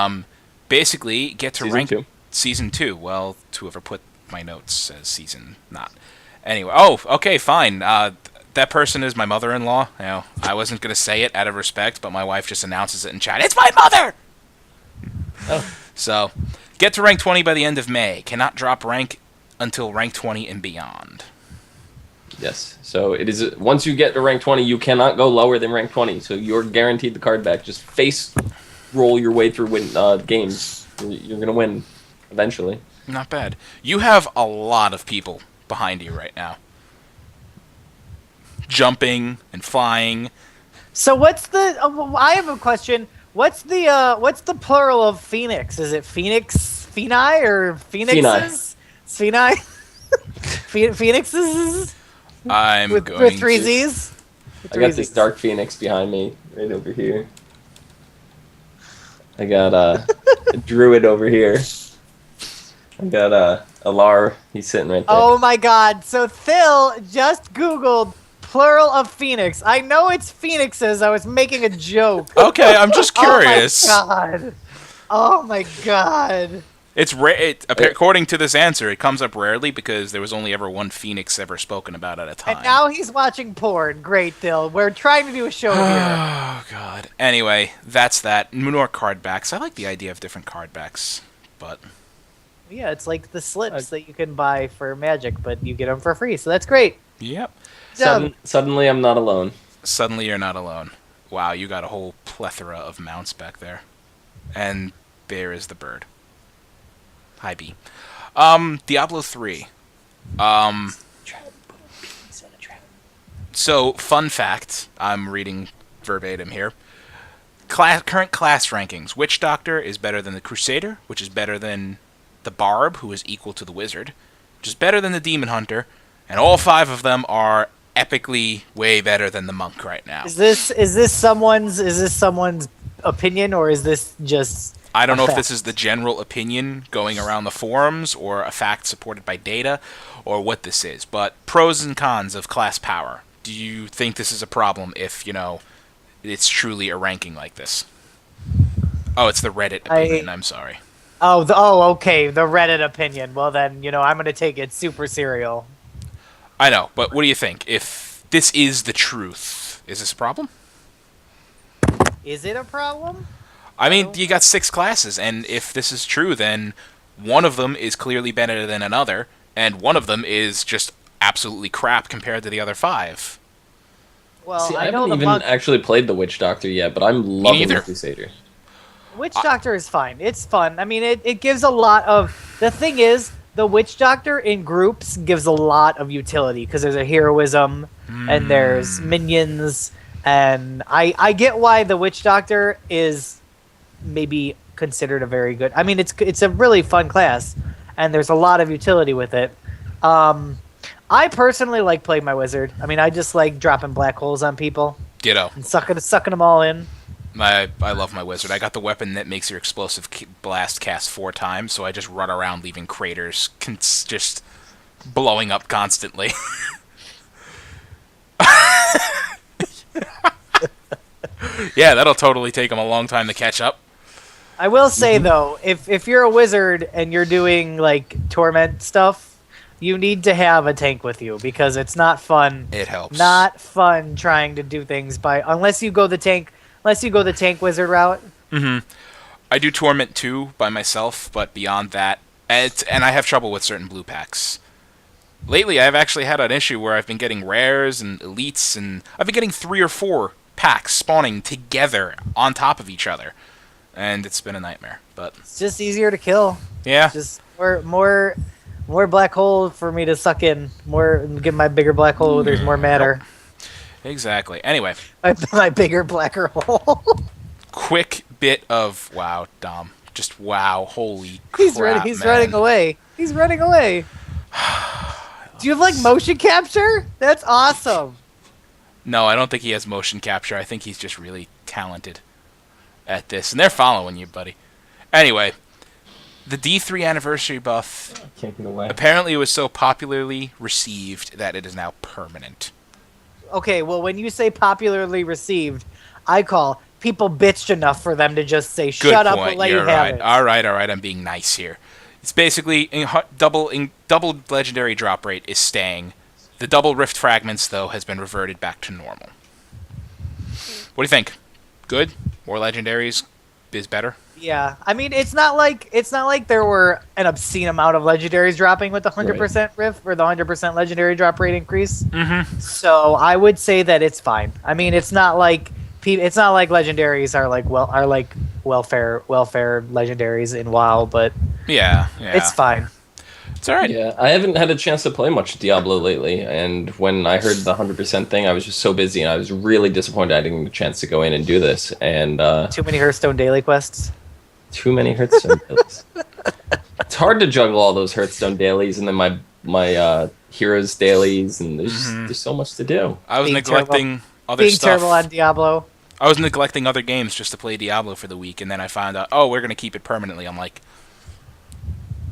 basically get to Season rank 2. season 2. Well, whoever put my notes says season not. Anyway, oh, okay, fine. That person is my mother-in-law. You know, I wasn't gonna say it out of respect, but my wife just announces it in chat. It's my mother. Oh. So, get to rank 20 by the end of May. Cannot drop rank until rank 20 and beyond. Yes. So it is. Once you get to rank 20, you cannot go lower than rank 20. So you're guaranteed the card back. Just face roll your way through games. You're gonna win eventually. Not bad. You have a lot of people behind you right now. Jumping and flying. So what's the? I have a question. What's the plural of phoenix? Is it phoenix, pheni, or phoenixes? Pheni. Phoenixes I'm with going 3 to... Z's. With I three got this Zs. dark phoenix behind me, right over here. I got a druid over here. I got a Alar. He's sitting right there. Oh my God! So Phil just Googled plural of phoenix. I know it's phoenixes. I was making a joke. Okay, I'm just curious. Oh my God! Oh my God! It's according to this answer, it comes up rarely because there was only ever one phoenix ever spoken about at a time. And now he's watching porn. Great, Phil. We're trying to do a show here. Oh god. Anyway, that's that. More card backs. I like the idea of different card backs, but Yeah, it's like the slips that you can buy for Magic, but you get them for free, so that's great. yep. Suddenly, I'm not alone. Suddenly you're not alone. Wow, you got a whole plethora of mounts back there. And there is the bird. Hi, B. Diablo 3. So, fun fact. I'm reading verbatim here. Current class rankings. Witch Doctor is better than the Crusader, which is better than the Barb, who is equal to the Wizard, which is better than the Demon Hunter, and all 5 of them are epically way better than the Monk right now. Is this someone's opinion, or is this just? I don't know if fact? this is the general opinion going around the forums or a fact supported by data or what this is, but pros and cons of class power. Do you think this is a problem if, it's truly a ranking like this? Oh, it's the Reddit opinion. I'm sorry. Okay, the Reddit opinion. Well then, I'm going to take it super serial. I know, but what do you think? If this is the truth, is this a problem? Is it a problem? I mean, you got 6 classes, and if this is true, then one of them is clearly better than another, and one of them is just absolutely crap compared to the other 5. Well, See, I I know haven't the even Monk. actually played the Witch Doctor yet, but I'm loving neither. the Crusader. Witch Doctor is fine. It's fun. I mean, it gives a lot of... The thing is, the Witch Doctor in groups gives a lot of utility, because there's a heroism, and there's minions, and I get why the Witch Doctor is maybe considered a very good... I mean, it's a really fun class, and there's a lot of utility with it. I personally like playing my Wizard. I mean, I just like dropping black holes on people Ditto. and sucking them all in. I love my Wizard. I got the weapon that makes your explosive blast cast 4 times, so I just run around leaving craters, just blowing up constantly. Yeah, that'll totally take them a long time to catch up. I will say though, if you're a wizard and you're doing like torment stuff, You need to have a tank with you because it's not fun. It helps. Not fun trying to do things unless you go the tank wizard route. I do Torment 2 by myself, but beyond that, and I have trouble with certain blue packs. Lately, I've actually had an issue where I've been getting rares and elites, and I've been getting 3 or 4 packs spawning together on top of each other, and it's been a nightmare. But It's just easier to kill. yeah, Just more black hole for me to suck in. Get my bigger black hole. There's more matter. exactly. Anyway, My bigger blacker hole. quick bit of wow, Dom. Just wow, holy He's crap, He's man. running away. He's running away. Do you have like motion capture? That's awesome. No, I don't think he has motion capture. I think he's just really talented at this. And they're following you, buddy. Anyway, the D3 anniversary buff, Can't get away. apparently it was so popularly received that it is now permanent. Okay, well, when you say popularly received, I call people bitched enough for them to just say, Good shut up point. and let You're you have right. it. All right. I'm being nice here. It's basically double legendary drop rate is staying. The double rift fragments, though, has been reverted back to normal. What do you think? Good? More legendaries is better? Yeah, I mean, it's not like there were an obscene amount of legendaries dropping with the 100% rift or the 100% legendary drop rate increase. Mm-hmm. So I would say that it's fine. I mean, it's not like legendaries are like welfare legendaries in WoW, but Yeah. it's fine. It's all right. Yeah, I haven't had a chance to play much Diablo lately, and when I heard the 100% thing, I was just so busy, and I was really disappointed I didn't get a chance to go in and do this. And Too many Hearthstone daily quests. too many Hearthstone dailies. It's hard to juggle all those Hearthstone dailies, and then my heroes dailies, and there's so much to do. I was Being neglecting other Being stuff. terrible on Diablo. I was neglecting other games just to play Diablo for the week, and then I found out, oh, we're going to keep it permanently. I'm like,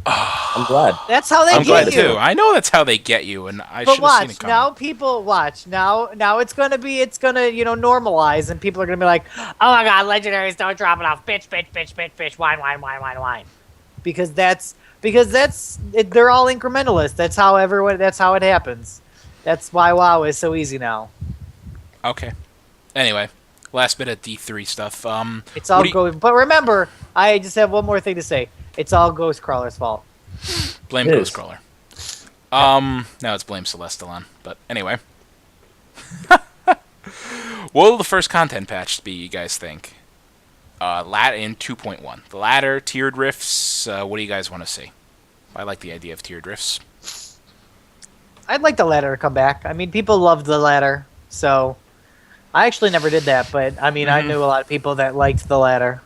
I'm glad. That's how they I'm get glad you. too. I know that's how they get you, and I But should have seen it watch coming. now, people watch now. It's gonna normalize, and people are gonna be like, "Oh my god, legendaries don't drop enough, bitch, wine," because they're all incrementalists. That's how it happens. That's why WoW is so easy now. Okay. Anyway, last bit of D3 stuff. It's all what do you- But remember, I just have one more thing to say. It's all Ghostcrawler's fault. Blame It is. Ghostcrawler. Now it's blame Celestalon. But anyway. What will the first content patch be, you guys think? Ladder in 2.1. The ladder, tiered rifts, what do you guys want to see? I like the idea of tiered rifts. I'd like the ladder to come back. I mean, people loved the ladder, so I actually never did that, but I mean, I knew a lot of people that liked the ladder.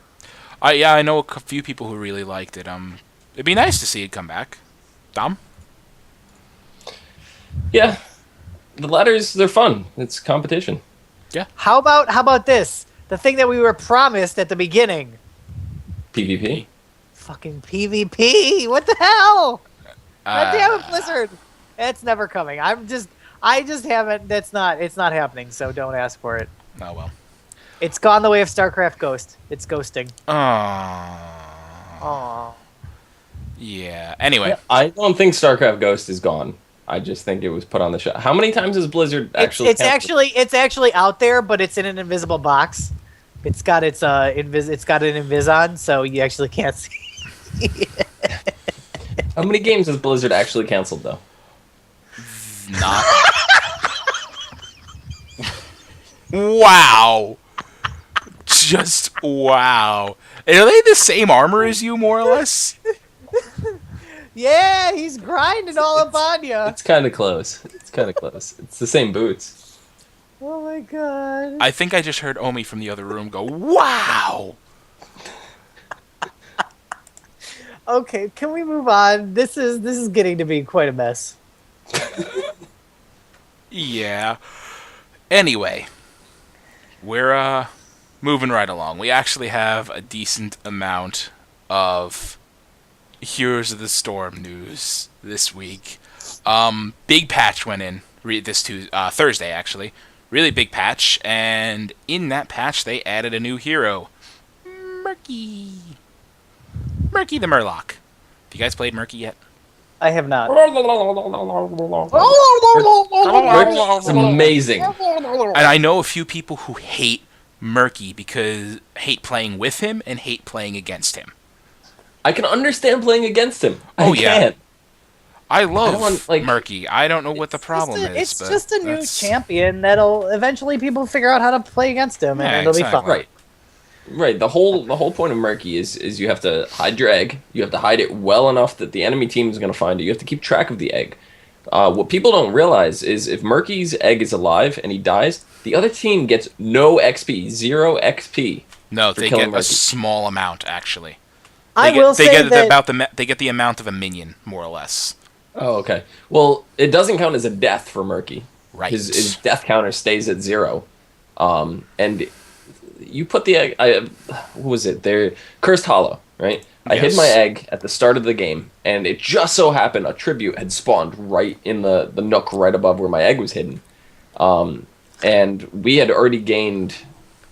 Yeah, I know a few people who really liked it. It'd be nice to see it come back. Dom? Yeah, the ladders, they're fun. It's competition. How about this? The thing that we were promised at the beginning. PvP. Fucking PvP. What the hell? God damn it, Blizzard. It's never coming. I just haven't. It's not happening. So don't ask for it. Oh well. It's gone the way of StarCraft Ghost. It's ghosting. Oh. Aww. Yeah. Anyway. I don't think StarCraft Ghost is gone. I just think it was put on the show. How many times has Blizzard actually? It's actually out there, but it's in an invisible box. It's got an invis on, so you actually can't see. How many games has Blizzard actually canceled though? Not. Wow. Just wow. Are they the same armor as you, more or less? Yeah, he's grinding all up on you. It's kind of close. It's the same boots. Oh my god. I think I just heard Omi from the other room go, wow. Okay, can we move on? This is getting to be quite a mess. Yeah. Anyway, we're moving right along. We actually have a decent amount of Heroes of the Storm news this week. Big patch went in Thursday, actually. Really big patch, and in that patch they added a new hero, Murky the Murloc. Have you guys played Murky yet? I have not. It's amazing. And I know a few people who hate Murky because hate playing with him and hate playing against him. I can understand playing against him. Oh, I yeah. can. I love want, like- Murky. I don't know what the problem is. It's but just a new that's- champion that'll eventually people figure out how to play against him, and Yeah, it'll be exactly. fun. Right. Right. The whole point of Murky is you have to hide your egg. You have to hide it well enough that the enemy team is going to find it. You have to keep track of the egg. What people don't realize is if Murky's egg is alive and he dies, the other team gets no XP, 0 XP. No, for they killing get a Murky. small amount actually. I They will they say get that they get the amount of a minion more or less. Oh, okay. Well, it doesn't count as a death for Murky. Right. His death counter stays at 0. And you put the egg. What was it? There, Cursed Hollow, right? I hid Yes. my egg at the start of the game, and it just so happened a tribute had spawned right in the nook right above where my egg was hidden. And we had already gained.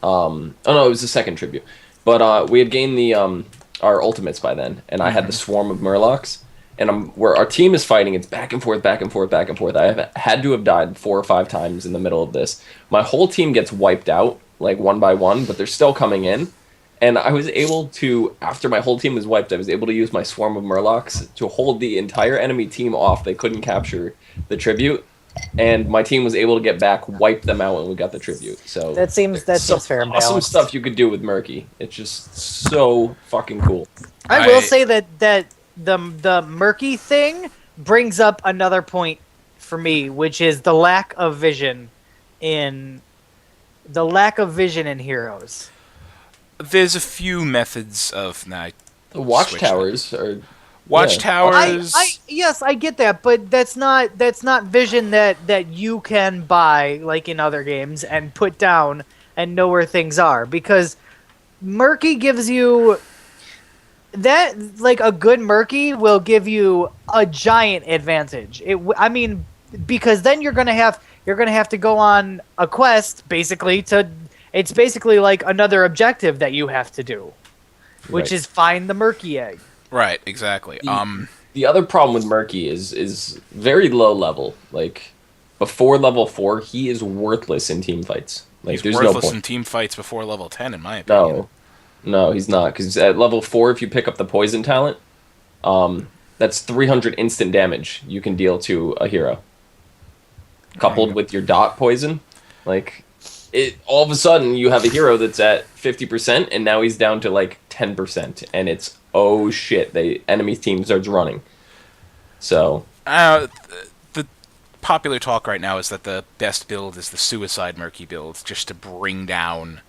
Oh no, it was the second tribute, but we had gained the our ultimates by then, and I had the swarm of Murlocs. And where our team is fighting, it's back and forth, back and forth, back and forth. I have had to have died 4 or 5 times in the middle of this. My whole team gets wiped out, like one by one, but they're still coming in. And I was able to, after my whole team was wiped, I was able to use my swarm of Murlocs to hold the entire enemy team off. They couldn't capture the tribute. And my team was able to get back, wipe them out, and we got the tribute. So that seems fair and awesome balanced. stuff you could do with Murky. It's just so fucking cool. I will say that the Murky thing brings up another point for me, which is the lack of vision in heroes. There's a few methods of The watchtowers are... watchtowers. Yes, I get that, but that's not vision that you can buy like in other games and put down and know where things are, because Murky gives you that, like a good Murky will give you a giant advantage. Because then you're gonna have to go on a quest basically it's basically like another objective that you have to do, which Right. is find the Murky egg. Right, exactly. The other problem with Murky is very low level. Like, before level 4, he is worthless in team fights. Like, He's there's worthless no point. in team fights before level 10, in my opinion. No, he's not. Because at level 4, if you pick up the poison talent, that's 300 instant damage you can deal to a hero. Coupled with your dot poison, like, all of a sudden you have a hero that's at 50%, and now he's down to like 10%, and it's oh shit, enemy team starts running. So The popular talk right now is that the best build is the Suicide Murky build, just to bring down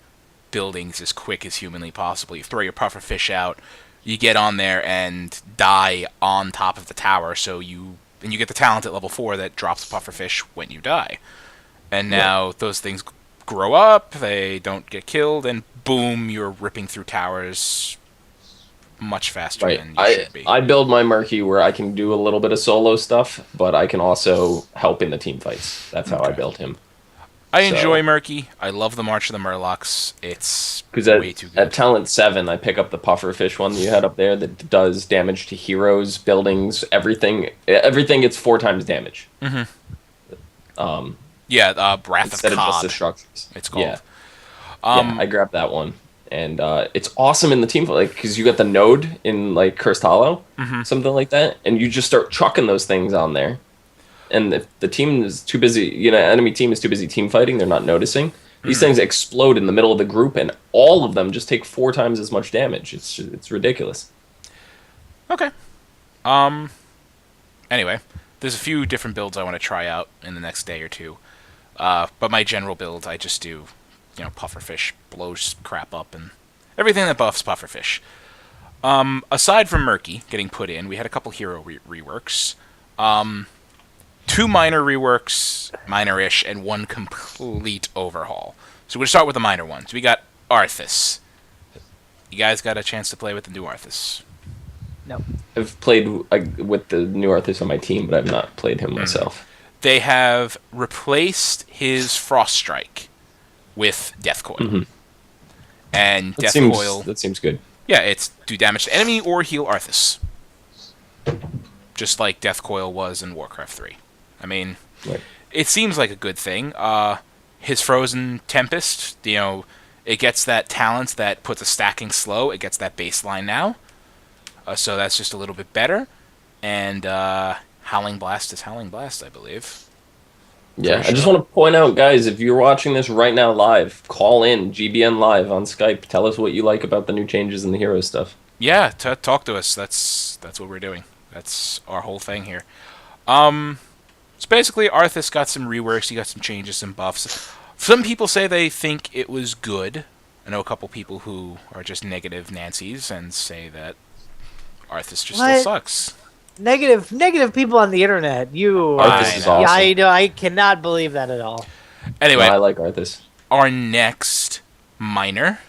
buildings as quick as humanly possible. You throw your pufferfish out, you get on there and die on top of the tower, and you get the talent at level 4 that drops pufferfish when you die. And now those things grow up, they don't get killed, and boom, you're ripping through towers much faster than you should be. I build my Murky where I can do a little bit of solo stuff, but I can also help in the team fights. That's how I build him. I enjoy Murky. I love the March of the Murlocs. It's way too good. At talent 7, I pick up the pufferfish one that you had up there that does damage to heroes, buildings, everything. Everything gets 4 times damage. Mm-hmm. Wrath Instead of of just Cobb, the structures. it's called. Yeah. I grabbed that one, and it's awesome in the team, like, because you got the node in like Cursed Hollow, something like that, and you just start chucking those things on there, and if the team is too busy, enemy team is too busy team fighting, they're not noticing. These things explode in the middle of the group, and all of them just take 4 times as much damage. It's ridiculous. Okay. Anyway, there's a few different builds I want to try out in the next day or two. But my general build, I just do, pufferfish, blows crap up, and everything that buffs pufferfish. Aside from Murky getting put in, we had a couple hero reworks. 2 minor reworks, minor-ish, and 1 complete overhaul. So we'll start with the minor ones. We got Arthas. You guys got a chance to play with the new Arthas? No. I've played with the new Arthas on my team, but I've not played him myself. They have replaced his Frost Strike with Death Coil. And Death Coil... That seems good. Yeah, it's do damage to enemy or heal Arthas. just like Death Coil was in Warcraft 3. I mean, Right. it seems like a good thing. His Frozen Tempest, it gets that talent that puts a stacking slow. It gets that baseline now. So that's just a little bit better. And Howling Blast is Howling Blast, I believe. Yeah, For I just sure. want to point out, guys, if you're watching this right now live, call in GBN live on Skype. Tell us what you like about the new changes in the hero stuff. Yeah, talk to us. That's what we're doing. That's our whole thing here. So basically, Arthas got some reworks. He got some changes, some buffs. Some people say they think it was good. I know a couple people who are just negative Nancy's and say that Arthas just still What? sucks. Negative people on the internet. You. Arthas is know. awesome. Yeah, I know. I cannot believe that at all. Anyway, No, I like Arthas. our next minor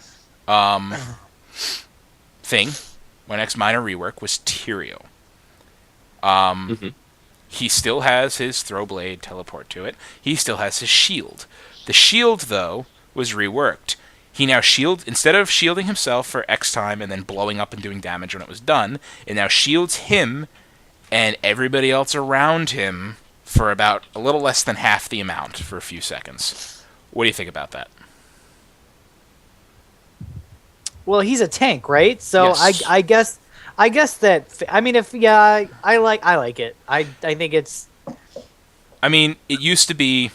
thing, my next minor rework was Tyrael. He still has his Throwblade teleport to it. He still has his shield. The shield, though, was reworked. He now instead of shielding himself for X time and then blowing up and doing damage when it was done, it now shields him and everybody else around him for about a little less than half the amount for a few seconds. What do you think about that? Well, he's a tank, right? So Yes. I guess that. I mean, I like it. I think it's. I mean, it used to be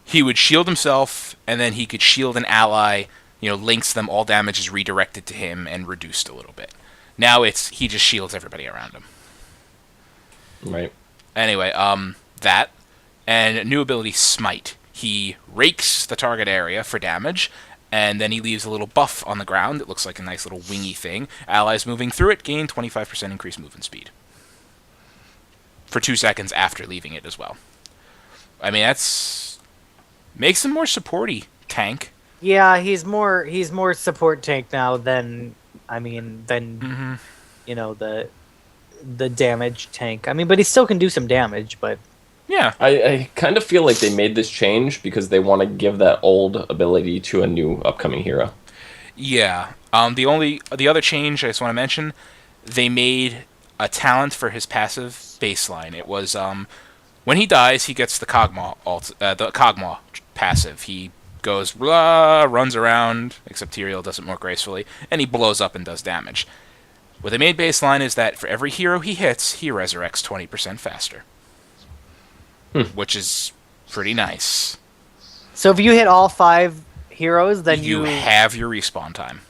he would shield himself, and then he could shield an ally, links them, all damage is redirected to him and reduced a little bit. Now he just shields everybody around him. Right. Anyway, that, and a new ability, Smite. He rakes the target area for damage, and then he leaves a little buff on the ground. It looks like a nice little wingy thing. Allies moving through it gain 25% increased movement speed. For 2 seconds after leaving it as well. I mean, makes him more supporty tank. Yeah, he's more support tank now than the damage tank. I mean, but he still can do some damage, but Yeah. I kind of feel like they made this change because they want to give that old ability to a new upcoming hero. Yeah. The other change I just want to mention, they made a talent for his passive baseline. It was when he dies, he gets the Kog'Maw passive. He goes blah, runs around, except Tyrael does it more gracefully, and he blows up and does damage. What they made baseline is that for every hero he hits, he resurrects 20% faster. Which is pretty nice. so if you hit all 5 heroes, then You have your respawn time.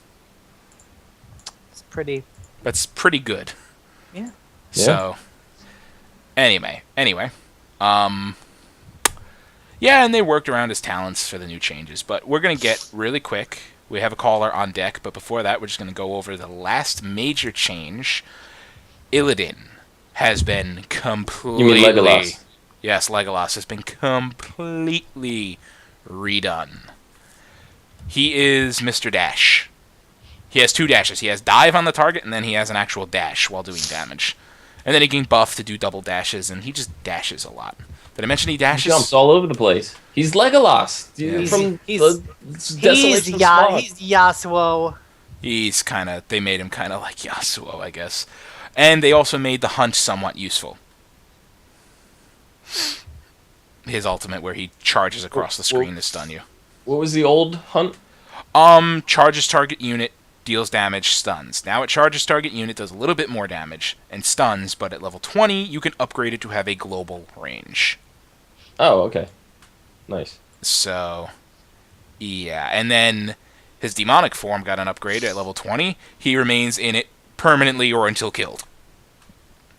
it's pretty. That's pretty good. Yeah. So, anyway, yeah, and they worked around his talents for the new changes. But we're gonna get really quick. We have a caller on deck, but before that, we're just gonna go over the last major change. Illidan has been completely. You mean Legolas? Yes, Legolas has been completely redone. He is Mr. Dash. He has 2 dashes. He has dive on the target, and then he has an actual dash while doing damage. And then he can buff to do double dashes, and he just dashes a lot. Did I mention he He dashes? jumps all over the place. He's Legolas from He's Desolation of Smaug. He's Yasuo. They made him kind of like Yasuo, I guess. And they also made the hunt somewhat useful. His ultimate where he charges across the screen to stun you. What was the old hunt? Charges target unit, deals damage, stuns. Now it charges target unit, does a little bit more damage, and stuns, but at level 20, you can upgrade it to have a global range. Oh, okay. Nice. So, yeah. And then his demonic form got an upgrade at level 20. He remains in it permanently or until killed.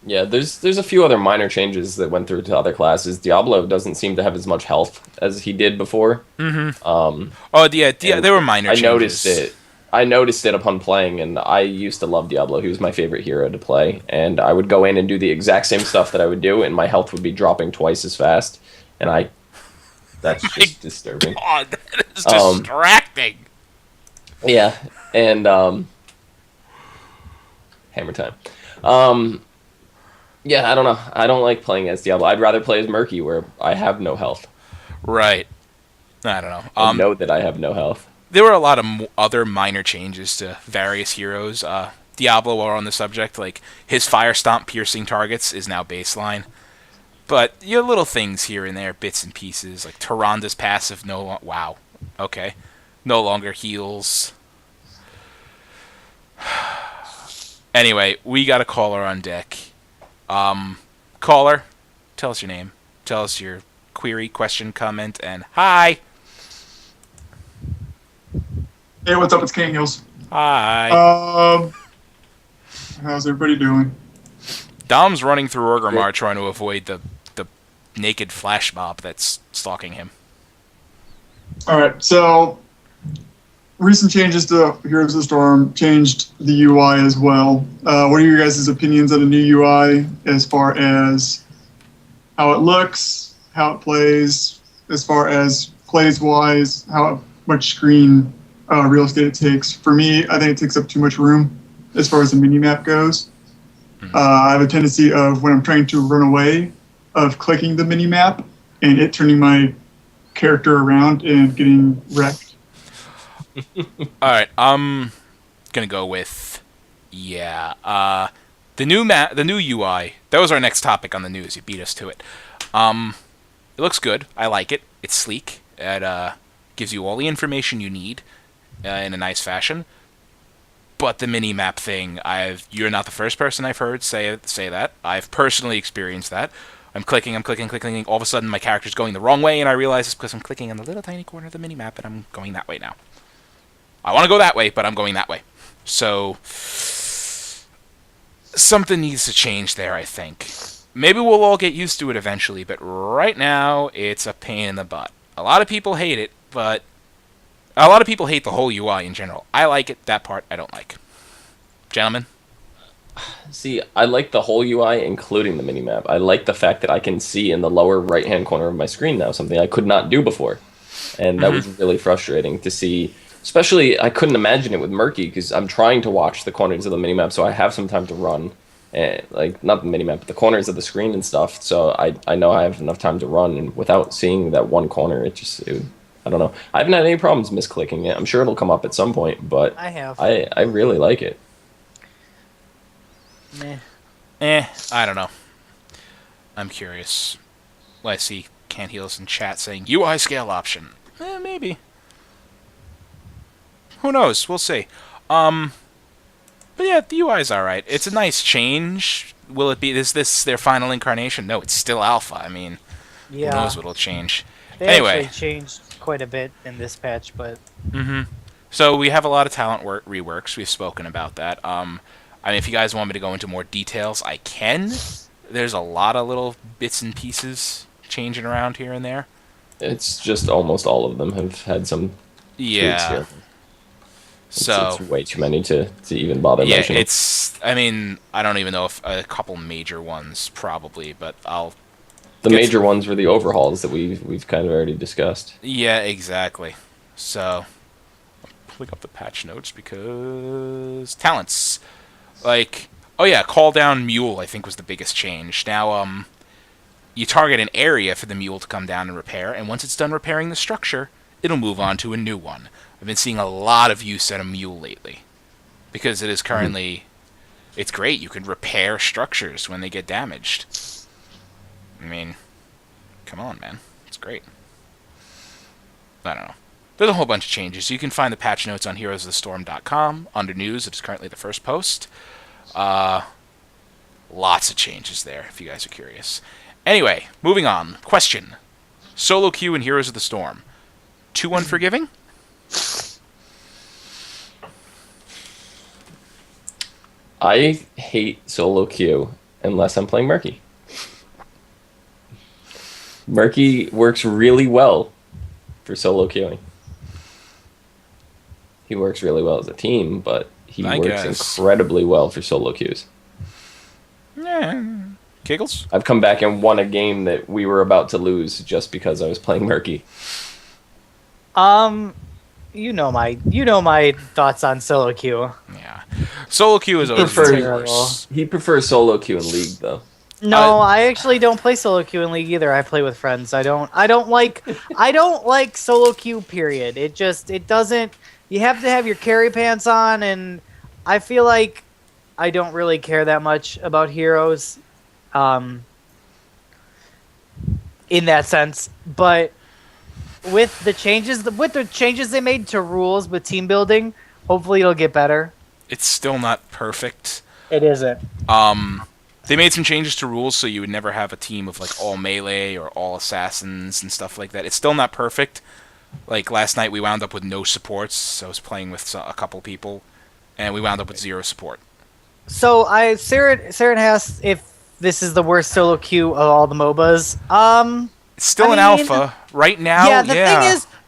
Yeah, there's a few other minor changes that went through to other classes. Diablo doesn't seem to have as much health as he did before. Oh, yeah, there were minor changes. I noticed it upon playing, and I used to love Diablo. He was my favorite hero to play, and I would go in and do the exact same stuff that I would do, and my health would be dropping twice as fast, and that's just disturbing. God, that is distracting. Yeah, and hammer time. Yeah, I don't know. I don't like playing as Diablo. I'd rather play as Murky, where I have no health. Right. I don't know. I know that I have no health. There were a lot of other minor changes to various heroes. Diablo while we're on the subject. Like, his Fire Stomp piercing targets is now baseline. But, you know, little things here and there, bits and pieces. Like, Tyranda's passive wow. Okay. No longer heals. Anyway, we got a caller on deck. Caller, tell us your name. Tell us your query, question, comment, and hi. Hey, what's up? It's Kane Heels. Hi. How's everybody doing? Dom's running through Orgrimmar trying to avoid the naked flash mob that's stalking him. All right, so recent changes to Heroes of the Storm changed the UI as well. What are your guys' opinions on the new UI as far as how it looks, how it plays, as far as plays-wise, how much screen real estate it takes? For me, I think it takes up too much room as far as the mini-map goes. I have a tendency of, when I'm trying to run away, of clicking the mini-map and it turning my character around and getting wrecked. Alright, I'm gonna go with the new UI. That was our next topic on the news. You beat us to it. It looks good. I like it. It's sleek. It gives you all the information you need in a nice fashion. But the mini-map thing, you're not the first person I've heard say that. I've personally experienced that. I'm clicking. All of a sudden, my character's going the wrong way, and I realize it's because I'm clicking on the little tiny corner of the mini-map, and I'm going that way now. I want to go that way, but I'm going that way. So, something needs to change there, I think. Maybe we'll all get used to it eventually, but right now, it's a pain in the butt. A lot of people hate it, but a lot of people hate the whole UI in general. I like it. That part, I don't like. Gentlemen? See, I like the whole UI, including the minimap. I like the fact that I can see in the lower right-hand corner of my screen now, something I could not do before. And that was really frustrating to see. Especially, I couldn't imagine it with Murky, because I'm trying to watch the corners of the minimap, so I have some time to run. Like, not the minimap, but the corners of the screen and stuff. So I know I have enough time to run, and without seeing that one corner, I don't know. I haven't had any problems misclicking it. I'm sure it'll come up at some point, but I have. I really like it. Meh. I don't know. I'm curious. Well, I see Can't Heals in chat saying UI scale option. Maybe. Who knows? We'll see. But yeah, the UI's alright. It's a nice change. Will it be is this their final incarnation? No, it's still alpha. I mean, Yeah. who knows what'll change. They Anyway. actually changed quite a bit in this patch, but So we have a lot of talent reworks. We've spoken about that. I mean, if you guys want me to go into more details, I can. There's a lot of little bits and pieces changing around here and there. It's just almost all of them have had some tweaks here. So it's way too many to even bother mentioning. I mean, I don't even know if a couple major ones probably, but The major ones were the overhauls that we've kind of already discussed. Yeah, exactly. So I'm pulling up the patch notes because talents. Like, oh yeah, call down mule I think was the biggest change. Now you target an area for the mule to come down and repair, and once it's done repairing the structure, it'll move on to a new one. I've been seeing a lot of use at a mule lately because it is currently it's great. You can repair structures when they get damaged. I mean, come on, man. It's great. I don't know. There's a whole bunch of changes. You can find the patch notes on heroesofthestorm.com. Under news, it's currently the first post. Lots of changes there, if you guys are curious. Anyway, moving on. Question. Solo queue in Heroes of the Storm. Too unforgiving? I hate solo queue unless I'm playing Murky. Murky works really well for solo queuing. He works really well as a team, but he works incredibly well for solo queues. Yeah. Kiggles? I've come back and won a game that we were about to lose just because I was playing Murky. you know my thoughts on solo queue. Yeah. Solo queue is always worse. He prefers solo queue in League, though. No, I actually don't play solo queue in League either. I play with friends. I don't like solo queue, period. It doesn't, you have to have your carry pants on, and I feel like I don't really care that much about heroes, in that sense. But with the changes they made to rules with team building, hopefully it'll get better. It's still not perfect. It isn't. They made some changes to rules so you would never have a team of like all melee or all assassins and stuff like that. It's still not perfect. Like last night we wound up with no supports, so I was playing with a couple people, and we wound up with 0 support. So Saren asked if this is the worst solo queue of all the MOBAs. It's still an alpha right now. Yeah,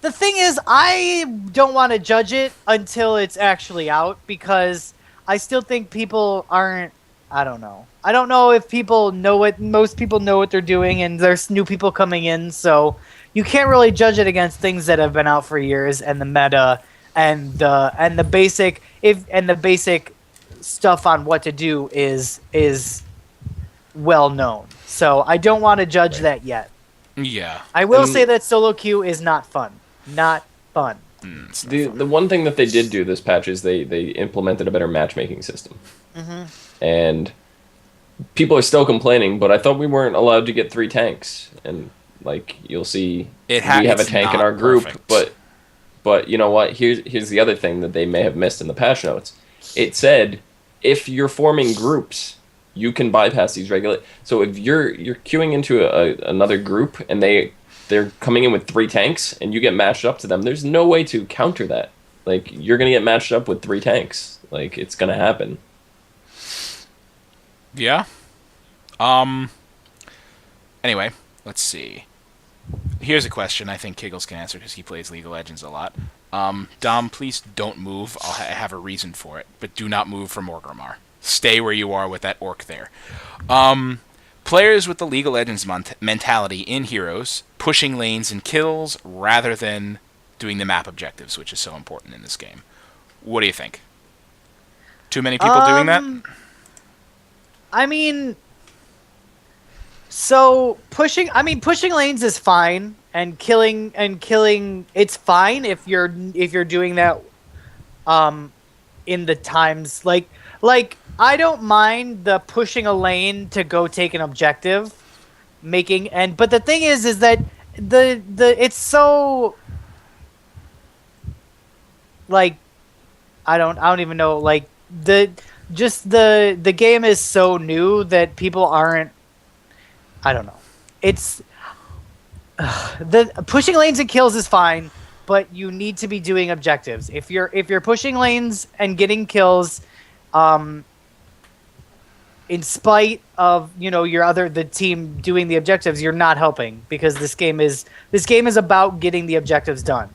the thing is, I don't want to judge it until it's actually out, because I still think people aren't. I don't know. I don't know if people know what most people know what they're doing, and there's new people coming in, so you can't really judge it against things that have been out for years and the meta and the basic stuff on what to do is well known. So I don't want to judge that yet. Yeah. I will say that solo queue is not fun. Not fun. The one thing that they did do this patch is they implemented a better matchmaking system. Mm-hmm. And people are still complaining, but I thought we weren't allowed to get 3 tanks. And like you'll see, we have a tank in our group, but you know what? Here's the other thing that they may have missed in the patch notes. It said if you're forming groups, you can bypass these So if you're queuing into another group and they're coming in with 3 tanks and you get matched up to them, there's no way to counter that. Like you're gonna get matched up with 3 tanks. Like it's gonna happen. Yeah. Anyway, let's see. Here's a question I think Kiggles can answer because he plays League of Legends a lot. Dom, please don't move. I have a reason for it, but do not move from Orgrimmar. Stay where you are with that orc there. Players with the League of Legends mentality in Heroes, pushing lanes and kills rather than doing the map objectives, which is so important in this game. What do you think? Too many people doing that? I mean, so pushing lanes is fine, and killing it's fine if you're doing that in the times like I don't mind the pushing a lane to go take an objective, but the thing is that the it's so like I don't even know, like the game is so new that people aren't. I don't know. It's the pushing lanes and kills is fine, but you need to be doing objectives. If you're pushing lanes and getting kills, in spite of the team doing the objectives, you're not helping, because this game is about getting the objectives done.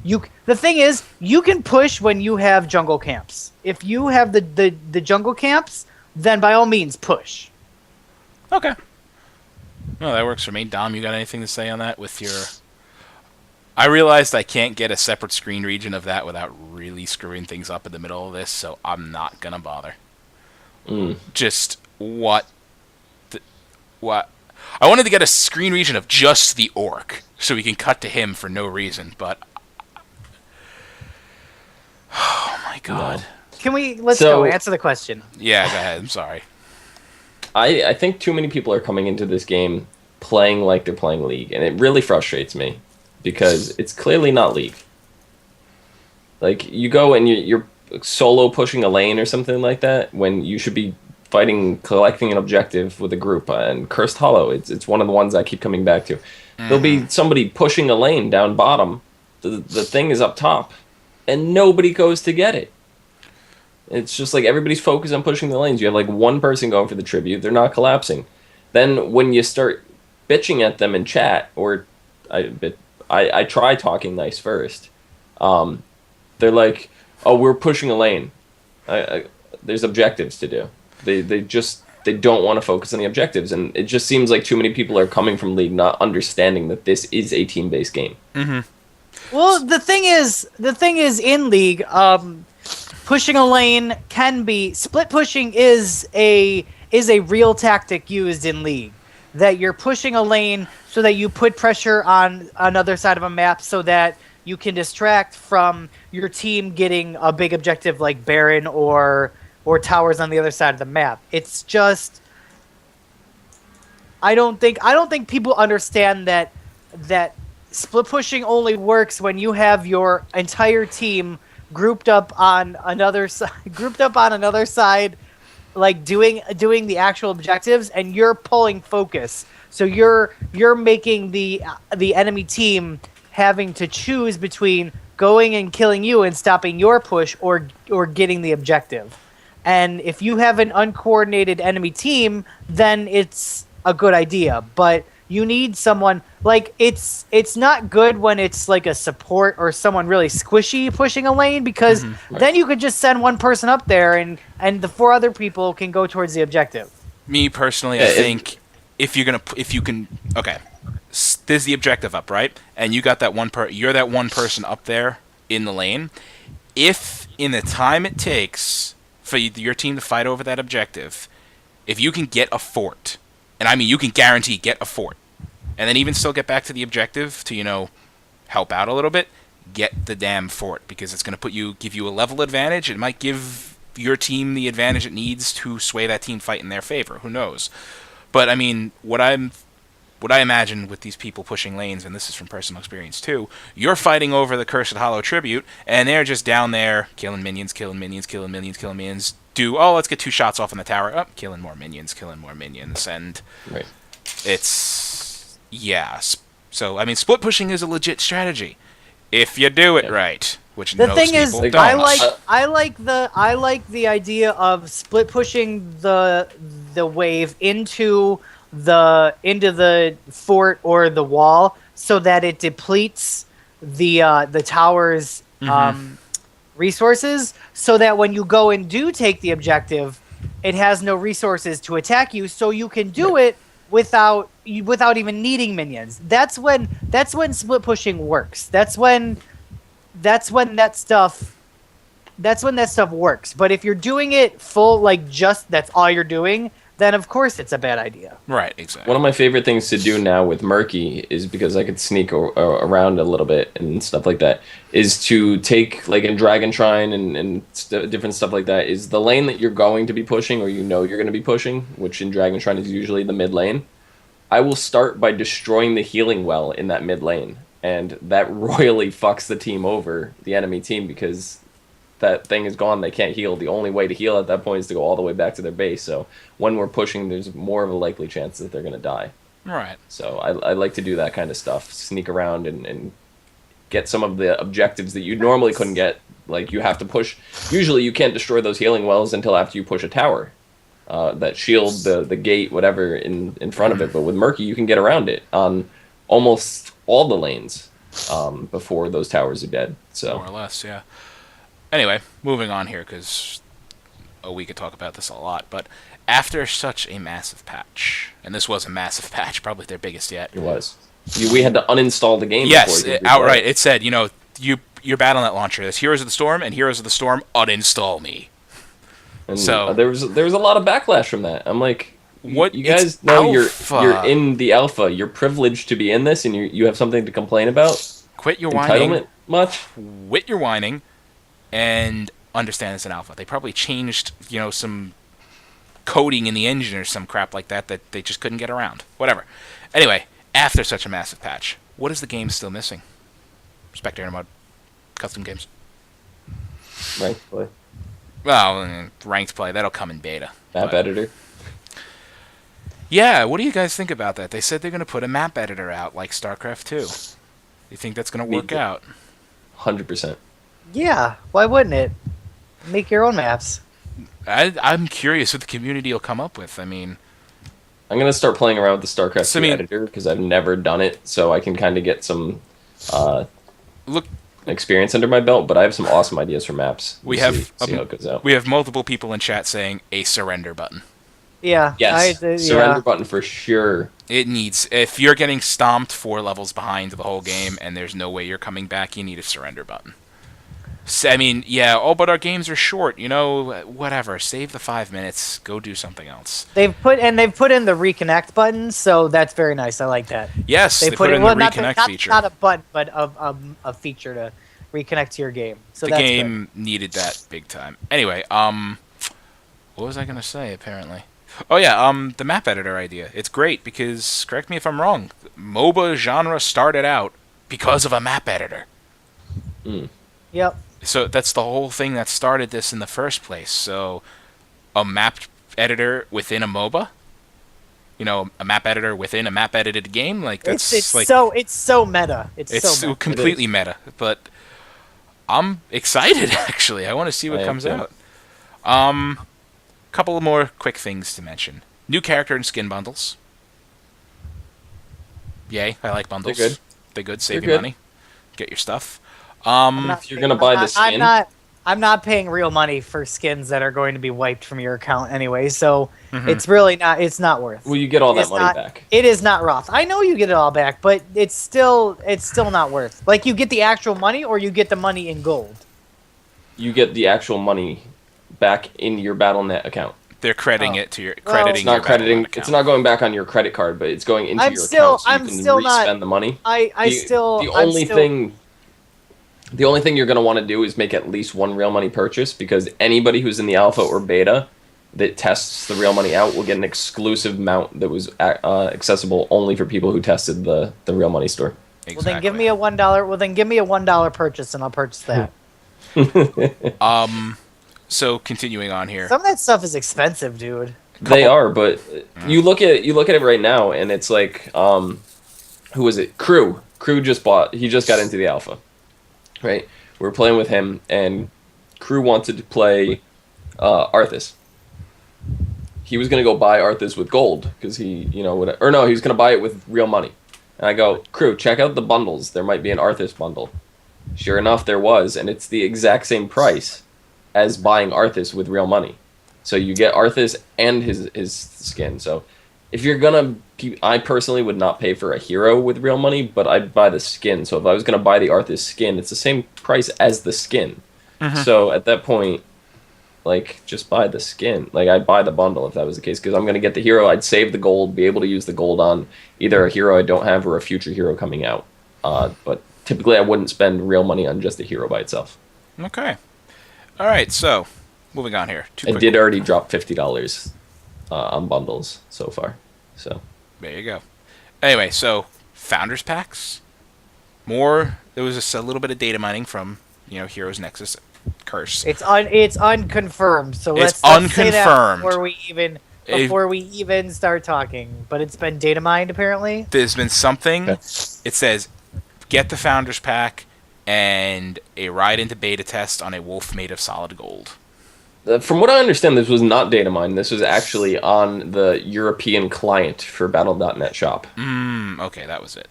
The thing is, you can push when you have jungle camps. If you have the jungle camps, then by all means push. Okay. No, that works for me. Dom, you got anything to say on that with your... I realized I can't get a separate screen region of that without really screwing things up in the middle of this, so I'm not gonna bother. Just what... I wanted to get a screen region of just the orc, so we can cut to him for no reason, but... Oh my god. No. Let's go, answer the question. Yeah, go ahead, I'm sorry. I think too many people are coming into this game playing like they're playing League, and it really frustrates me, because it's clearly not League. Like, you go and you're solo pushing a lane or something like that, when you should be collecting an objective with a group. And Cursed Hollow, it's one of the ones I keep coming back to. There'll be somebody pushing a lane down bottom, the thing is up top, and nobody goes to get it. It's just like everybody's focused on pushing the lanes. You have like one person going for the tribute. They're not collapsing. Then when you start bitching at them in chat, or I try talking nice first, they're like, oh, we're pushing a lane. There's objectives to do. They don't want to focus on the objectives. And it just seems like too many people are coming from League not understanding that this is a team-based game. Mm-hmm. Well, the thing is in League, pushing a lane can be split pushing is a real tactic used in League. That you're pushing a lane so that you put pressure on another side of a map so that you can distract from your team getting a big objective like Baron or or towers on the other side of the map. It's just I don't think people understand that split pushing only works when you have your entire team grouped up on another side, like doing the actual objectives, and you're pulling focus. So you're making the enemy team having to choose between going and killing you and stopping your push or getting the objective. And if you have an uncoordinated enemy team, then it's a good idea. But you need someone like it's not good when it's like a support or someone really squishy pushing a lane, because then you could just send one person up there and the 4 other people can go towards the objective. Me personally, I think if you can, okay, there's the objective up, right? And you got that you're that one person up there in the lane. If in the time it takes for your team to fight over that objective, if you can get a fort, and I mean you can guarantee get a fort, and then even still get back to the objective to, help out a little bit, get the damn fort, because it's going to give you a level advantage. It might give your team the advantage it needs to sway that team fight in their favor. Who knows? But I mean, what I imagine with these people pushing lanes, and this is from personal experience too, you're fighting over the Cursed Hollow Tribute, and they're just down there killing minions. Let's get 2 shots off on the tower. Oh, killing more minions. And it's, yeah. So, I mean, split pushing is a legit strategy if you do it right, which the most thing is, people don't. I like the idea of split pushing the wave into the fort or the wall, so that it depletes the tower's resources, so that when you go and do take the objective, it has no resources to attack you, so you can do it without even needing minions. That's when split pushing works. That's when that stuff works. But if you're doing it full, like just that's all you're doing, then of course it's a bad idea. Right, exactly. One of my favorite things to do now with Murky is, because I could sneak around a little bit and stuff like that, is to take, like in Dragon Shrine and different stuff like that, is the lane that you're going to be pushing, or you're going to be pushing, which in Dragon Shrine is usually the mid lane. I will start by destroying the healing well in that mid lane, and that royally fucks the team over, the enemy team, because that thing is gone, they can't heal. The only way to heal at that point is to go all the way back to their base. So when we're pushing, there's more of a likely chance that they're going to die. Right. So I like to do that kind of stuff, sneak around and get some of the objectives that you normally couldn't get. Like, you have to push. Usually you can't destroy those healing wells until after you push a tower that shield the gate, whatever, in front of it. But with Murky, you can get around it on almost all the lanes before those towers are dead. So more or less, yeah. Anyway, moving on here, because we could talk about this a lot, but after such a massive patch, and this was a massive patch, probably their biggest yet. It was. We had to uninstall the game. Yes, before outright. It said, your Battle.net launcher, there's Heroes of the Storm, and Heroes of the Storm, uninstall me. And so there was a lot of backlash from that. I'm like, what? You guys know you're in the alpha. You're privileged to be in this, and you have something to complain about. Quit your whining. Entitlement much? Quit your whining. And understand it's an alpha. They probably changed, some coding in the engine or some crap like that they just couldn't get around. Whatever. Anyway, after such a massive patch, what is the game still missing? Spectator mode. Custom games. Ranked play. Well, ranked play. That'll come in beta. Map editor. Yeah, what do you guys think about that? They said they're going to put a map editor out like StarCraft 2. You think that's going to work out? 100%. Yeah, why wouldn't it? Make your own maps. I'm curious what the community will come up with. I mean, I'm going to start playing around with the StarCraft 2 editor, because I've never done it, so I can kind of get some experience under my belt, but I have some awesome ideas for maps. See how it goes out. We have multiple people in chat saying a surrender button. Yeah. Yes, surrender button for sure. It needs, if you're getting stomped 4 levels behind the whole game and there's no way you're coming back, you need a surrender button. I mean, yeah, but our games are short, whatever. Save the 5 minutes, go do something else. They've put in the reconnect button, so that's very nice. I like that. Yes, they put in the reconnect feature. Not a button, but a feature to reconnect to your game. So the that's game needed that big time. Anyway, What was I gonna say? Apparently. Oh yeah, the map editor idea. It's great because, correct me if I'm wrong, MOBA genre started out because of a map editor. Yep. So that's the whole thing that started this in the first place. So a map editor within a MOBA, a map editor within a map edited game, like that's It's like so meta. It's so meta. completely meta. But I'm excited actually. I want to see what I am comes too. out. Couple of more quick things to mention. New character and skin bundles. Yay, I like bundles. They're good. They're good. Save They're you good. money. Get your stuff. If you're gonna buy the skin, I'm not paying real money for skins that are going to be wiped from your account anyway. So Mhm. it's really not. It's not worth. well, you get all that It's money not- back. It is not Roth. I know you get it all back, but it's still not worth. Like you get the actual money, or you get the money in gold. You get the actual money back in your BattleNet account. They're crediting it to your Well, crediting. It's not your crediting. Battle.net account. It's not going back on your credit card, but it's going into I'm your still- account, so you I'm can still not- respend the money. The only thing you're going to want to do is make at least one real money purchase, because anybody who's in the alpha or beta that tests the real money out will get an exclusive mount that was accessible only for people who tested the real money store. Exactly. Well, then give me a $1. Well, then give me a $1 purchase, and I'll purchase that. So continuing on here. Some of that stuff is expensive, dude. They are, but you look at it right now, and it's like, who is it? Crew. Crew just bought. He just got into the alpha, right? We were playing with him, and Crew wanted to play Arthas. He was gonna go buy Arthas with gold because he, he was gonna buy it with real money. And I go, Crew, check out the bundles. There might be an Arthas bundle. Sure enough, there was, and it's the exact same price as buying Arthas with real money. So you get Arthas and his skin. So if you're gonna, I personally would not pay for a hero with real money, but I'd buy the skin. So if I was gonna buy the Arthas skin, it's the same price as the skin. So at that point, like, just buy the skin. Like, I'd buy the bundle if that was the case, because I'm gonna get the hero. I'd save the gold, be able to use the gold on either a hero I don't have or a future hero coming out. But typically, I wouldn't spend real money on just a hero by itself. Okay. All right. So moving on here. I did already drop $50 on bundles so far. So there you go. Anyway, so founders packs. More. There was just a little bit of data mining from Heroes Nexus Curse. It's unconfirmed. So It's let's say that unconfirmed. before we even start talking. But it's been data mined apparently. There's been something. Okay. It says get the founders pack and a ride into beta test on a wolf made of solid gold. from what I understand, this was not data mined. This was actually on the European client for Battle.net shop. Okay, that was it.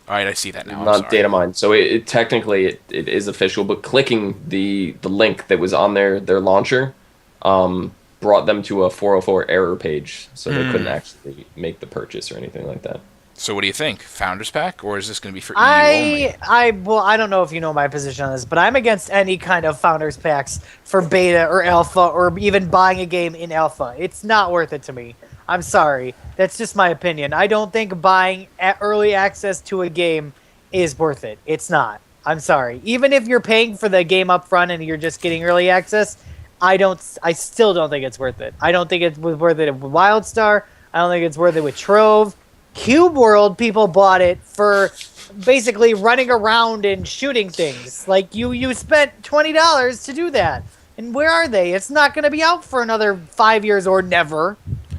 All right, I see that now. I'm Not sorry. data mined. So it technically it is official, but clicking the link that was on their launcher brought them to a 404 error page, so they couldn't actually make the purchase or anything like that. So what do you think? Founders pack, or is this going to be for EU only? I don't know if you know my position on this, but I'm against any kind of founders packs for beta or alpha or even buying a game in alpha. It's not worth it to me. I'm sorry. That's just my opinion. I don't think buying early access to a game is worth it. It's not. I'm sorry. Even if you're paying for the game up front and you're just getting early access, I still don't think it's worth it. I don't think it's worth it with WildStar. I don't think it's worth it with Trove. Cube World, people bought it for basically running around and shooting things. Like, you spent $20 to do that. And where are they? It's not going to be out for another 5 years or never.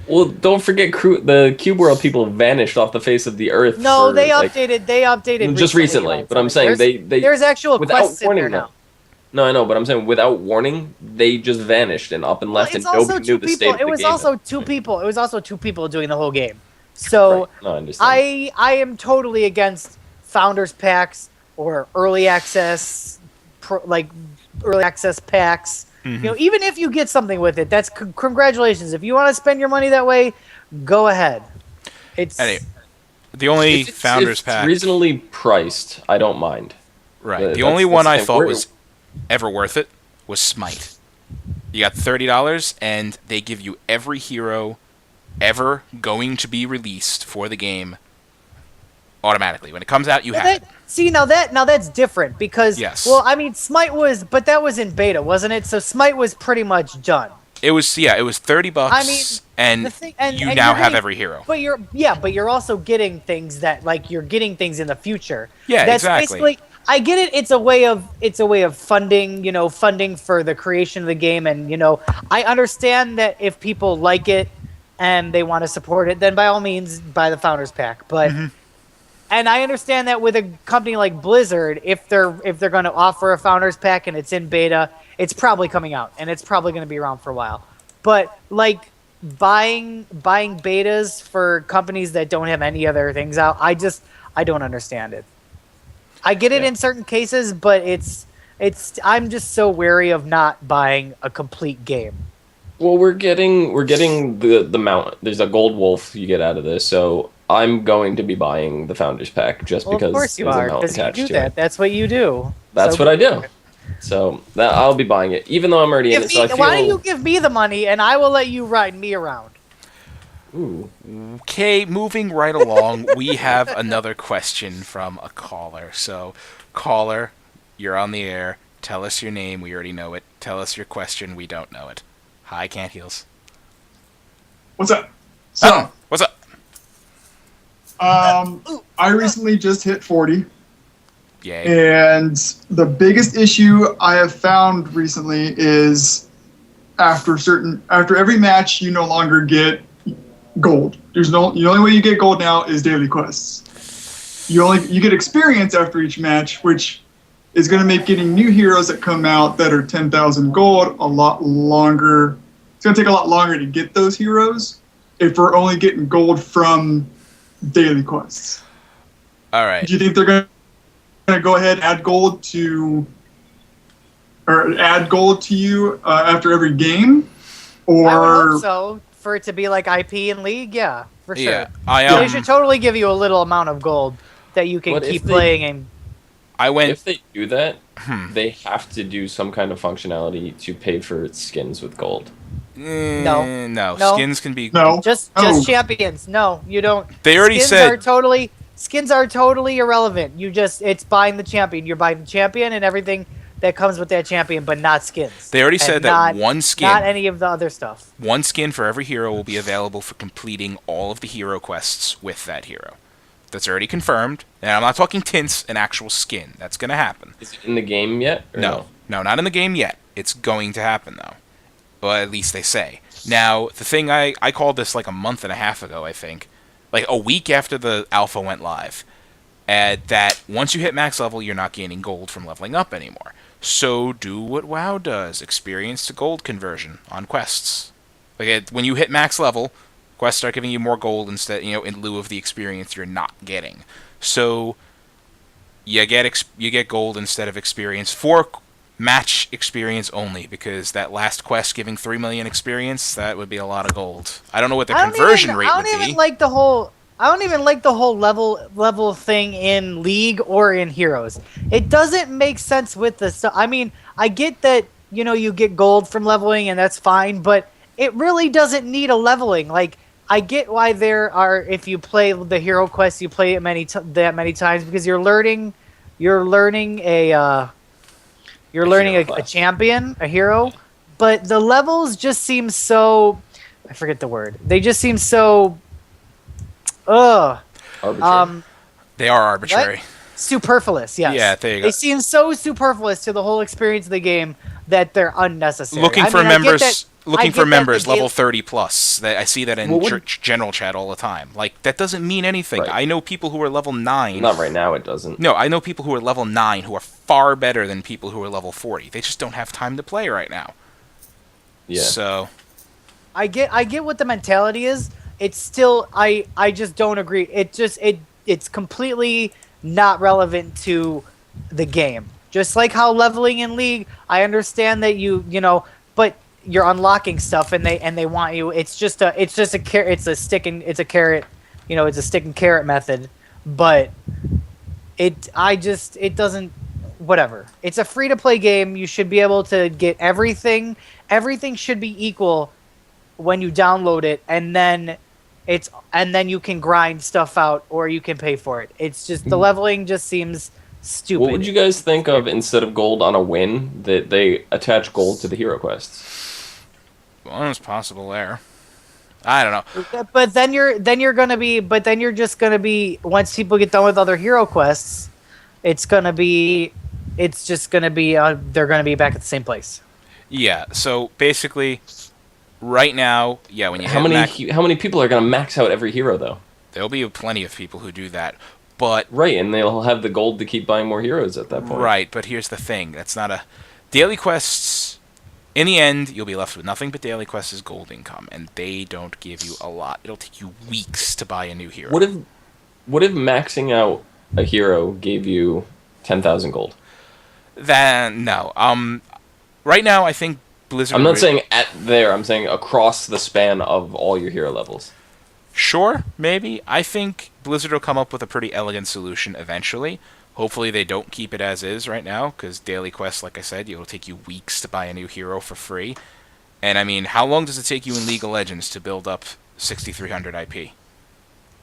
Well, don't forget, the Cube World people vanished off the face of the earth. No, for, they like, updated. They updated just recently. But I'm saying there's actual without quests in warning there them. now. No, I know, but I'm saying without warning, they just vanished and up and left, and nobody knew the state of the game. It was also two people. It was also two people doing the whole game. So Right. No, I understand. I am totally against founders packs or early access, early access packs. You know, even if you get something with it, that's congratulations. If you want to spend your money that way, go ahead. Anyway, the only founders it's pack, reasonably priced. I don't mind. right? The that's- only that's one the I thing. thought was ever worth it was Smite. You got $30, and they give you every hero ever going to be released for the game automatically. When it comes out, you have it. See, now that's different because Yes. well, I mean, Smite was, but that was in beta, wasn't it? So Smite was pretty much done. It was $30, I mean, and the thing, and you and now you're have getting- every hero. But you're also getting things that like you're getting things in the future. Yeah, That's exactly. basically. I get it. It's a way of funding, funding for the creation of the game, and I understand that if people like it and they want to support it, then by all means buy the Founders Pack. But and I understand that with a company like Blizzard, if they're going to offer a Founders Pack and it's in beta, it's probably coming out and it's probably going to be around for a while. But like buying betas for companies that don't have any other things out, I don't understand it. I get it in certain cases, but I'm just so wary of not buying a complete game. Well, we're getting the mount. There's a gold wolf you get out of this, so I'm going to be buying the Founders Pack just Well, because of course you there's a are, mount because you attached do to that. it. That's what you do. That's So what I do. So that I'll be buying it, even though I'm already in it. So I feel. Why don't you give me the money and I will let you ride me around? Ooh. Okay, moving right along, we have another question from a caller. So, caller, you're on the air. Tell us your name. We already know it. Tell us your question. We don't know it. Hi, Can't Heals. What's up? So, What's up? I recently just hit 40, Yay. and the biggest issue I have found recently is after every match, you no longer get gold. The only way you get gold now is daily quests. You get experience after each match, which is going to make getting new heroes that come out that are 10,000 gold a lot longer. It's going to take a lot longer to get those heroes if we're only getting gold from daily quests. All right. Do you think they're going to go ahead and add gold to you after every game? Or I would hope so. For it to be like IP in League, yeah, for sure. Yeah, They should totally give you a little amount of gold that you can What if keep they- playing and If they do that, they have to do some kind of functionality to pay for its skins with gold. No. No. Skins can be... no? just Oh. champions. No, you don't. They already said... Skins are totally irrelevant. It's buying the champion. You're buying the champion and everything that comes with that champion, but not skins. They already And said that one skin... Not any of the other stuff. One skin for every hero will be available for completing all of the hero quests with that hero. That's already confirmed. And I'm not talking tints, an actual skin. That's going to happen. Is it in the game yet? Or No, not in the game yet. It's going to happen, though. Well, at least they say. Now, the thing I called this like a month and a half ago, I think. Like a week after the alpha went live. That once you hit max level, you're not gaining gold from leveling up anymore. So do what WoW does. Experience to gold conversion on quests. Like when you hit max level, quests start giving you more gold instead, in lieu of the experience you're not getting. So you get gold instead of experience for match experience only, because that last quest giving 3 million experience, that would be a lot of gold. I don't know what the conversion rate would be. I don't even like the whole level thing in League or in Heroes. It doesn't make sense with the stuff. I mean, I get that you get gold from leveling and that's fine, but it really doesn't need a leveling. Like, I get why there are, if you play the hero quest, you play it that many times because you're learning a champion, a hero, but the levels just seem so, I forget the word. They just seem so Arbitrary. They are arbitrary. What? Superfluous, yes. Yeah, there you go. They seem so superfluous to the whole experience of the game that they're unnecessary. Looking for members game- level 30 plus. I see that in general chat all the time. Like, that doesn't mean anything. Right. I know people who are level 9. Not right now, it doesn't. No, I know people who are level 9 who are far better than people who are level 40. They just don't have time to play right now. Yeah. So I get what the mentality is. It's still I just don't agree. It's completely not relevant to the game. Just like how leveling in League, I understand that but you're unlocking stuff and they want you. It's a stick and carrot method, but it doesn't. Whatever. It's a free to play game. You should be able to get everything. Everything should be equal when you download it, and then you can grind stuff out or you can pay for it. It's just the leveling just seems stupid. What would you guys think of, instead of gold on a win, that they attach gold to the hero quests? Well, it's possible there. I don't know. But then you're just gonna be once people get done with other hero quests, it's just gonna be they're gonna be back at the same place. Yeah. So basically, right now, yeah, when you How many people are gonna max out every hero though? there'll be plenty of people who do that. But Right, and they'll have the gold to keep buying more heroes at that point. right. But here's the thing. That's not a daily quests. In the end, you'll be left with nothing but daily quests as gold income, and they don't give you a lot. It'll take you weeks to buy a new hero. What if maxing out a hero gave you 10,000 gold? Then no. Right now, I think Blizzard. I'm not saying I'm saying across the span of all your hero levels. Sure, maybe. I think Blizzard will come up with a pretty elegant solution eventually. Hopefully they don't keep it as is right now, because daily quests, like I said, it'll take you weeks to buy a new hero for free. And I mean, how long does it take you in League of Legends to build up 6,300 IP?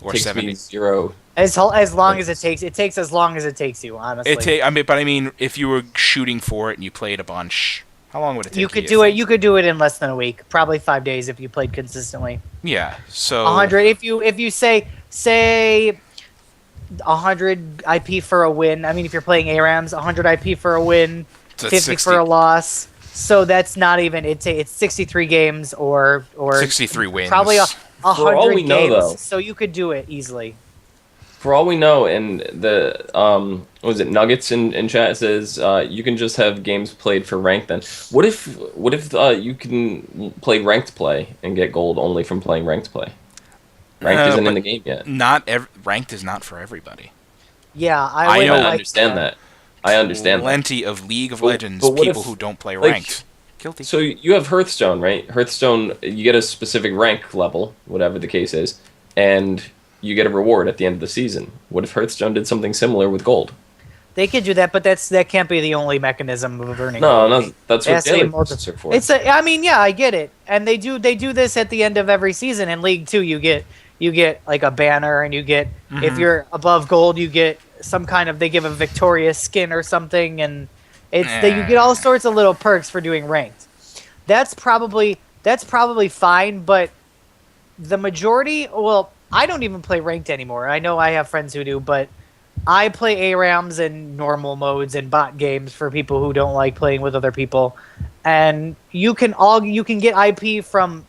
Or Takes 70? me 0. As long as it takes as long as it takes you, honestly. I mean, if you were shooting for it and you played a bunch, how long would it take you? You could do it. You could do it in less than a week, probably 5 days if you played consistently. Yeah, so 100. If you say 100 IP for a win. I mean, if you're playing ARAMs, 100 IP for a win, so 50 60, for a loss. So that's not even. It's 63 games or 63 wins. Probably 100 all we know, games. though. So you could do it easily. For all we know, and the what was it, Nuggets in chat says you can just have games played for ranked. Then what if you can play ranked play and get gold only from playing ranked play? Ranked isn't in the game yet. Ranked is not for everybody. Yeah, I understand that. I understand Plenty of League of Legends but what people if, who don't play like, ranked. Guilty. So you have Hearthstone, right? Hearthstone, you get a specific rank level, whatever the case is, and you get a reward at the end of the season. What if Hearthstone did something similar with gold? They could do that, but that can't be the only mechanism of earning. No, that's what daily quests are for. I mean, yeah, I get it, and they do this at the end of every season. In League 2, you get like a banner, and you get if you're above gold, you get some kind of they give a victorious skin or something, and you get all sorts of little perks for doing ranked. That's probably fine, but the majority, well, I don't even play ranked anymore. I know I have friends who do, but I play ARAMs and normal modes and bot games for people who don't like playing with other people, and you can get IP from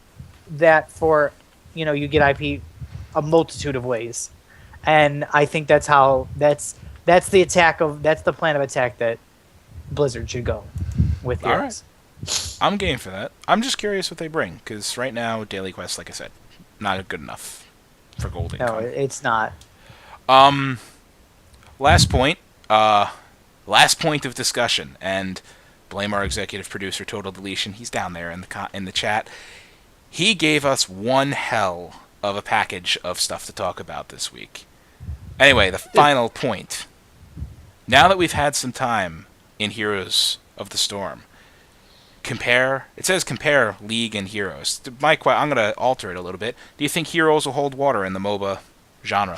that for, you get IP a multitude of ways, and I think that's the plan of attack that Blizzard should go with. All right. I'm game for that. I'm just curious what they bring, because right now daily quests, like I said, not good enough for gold income. No, it's not. Last point of discussion, and blame our executive producer, Total Deletion. He's down there in the chat. He gave us one hell of a package of stuff to talk about this week. Anyway, the final point. Now that we've had some time in Heroes of the Storm, it says compare League and Heroes. I'm going to alter it a little bit. Do you think Heroes will hold water in the MOBA genre?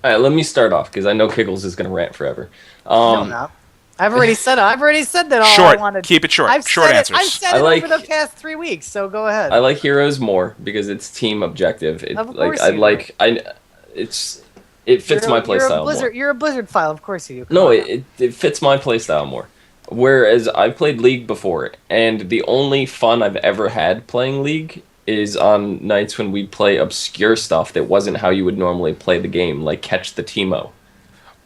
All right, let me start off because I know Kiggles is going to rant forever. No. I've already said that all short. I wanted. Keep it short. Short answers. I've said it over the past 3 weeks, so go ahead. I like Heroes more because it's team objective. Of course it fits my playstyle more. You're a Blizzard file, of course you do. No, it fits my playstyle more. Whereas I've played League before, and the only fun I've ever had playing League is on nights when we play obscure stuff that wasn't how you would normally play the game, like Catch the Teemo.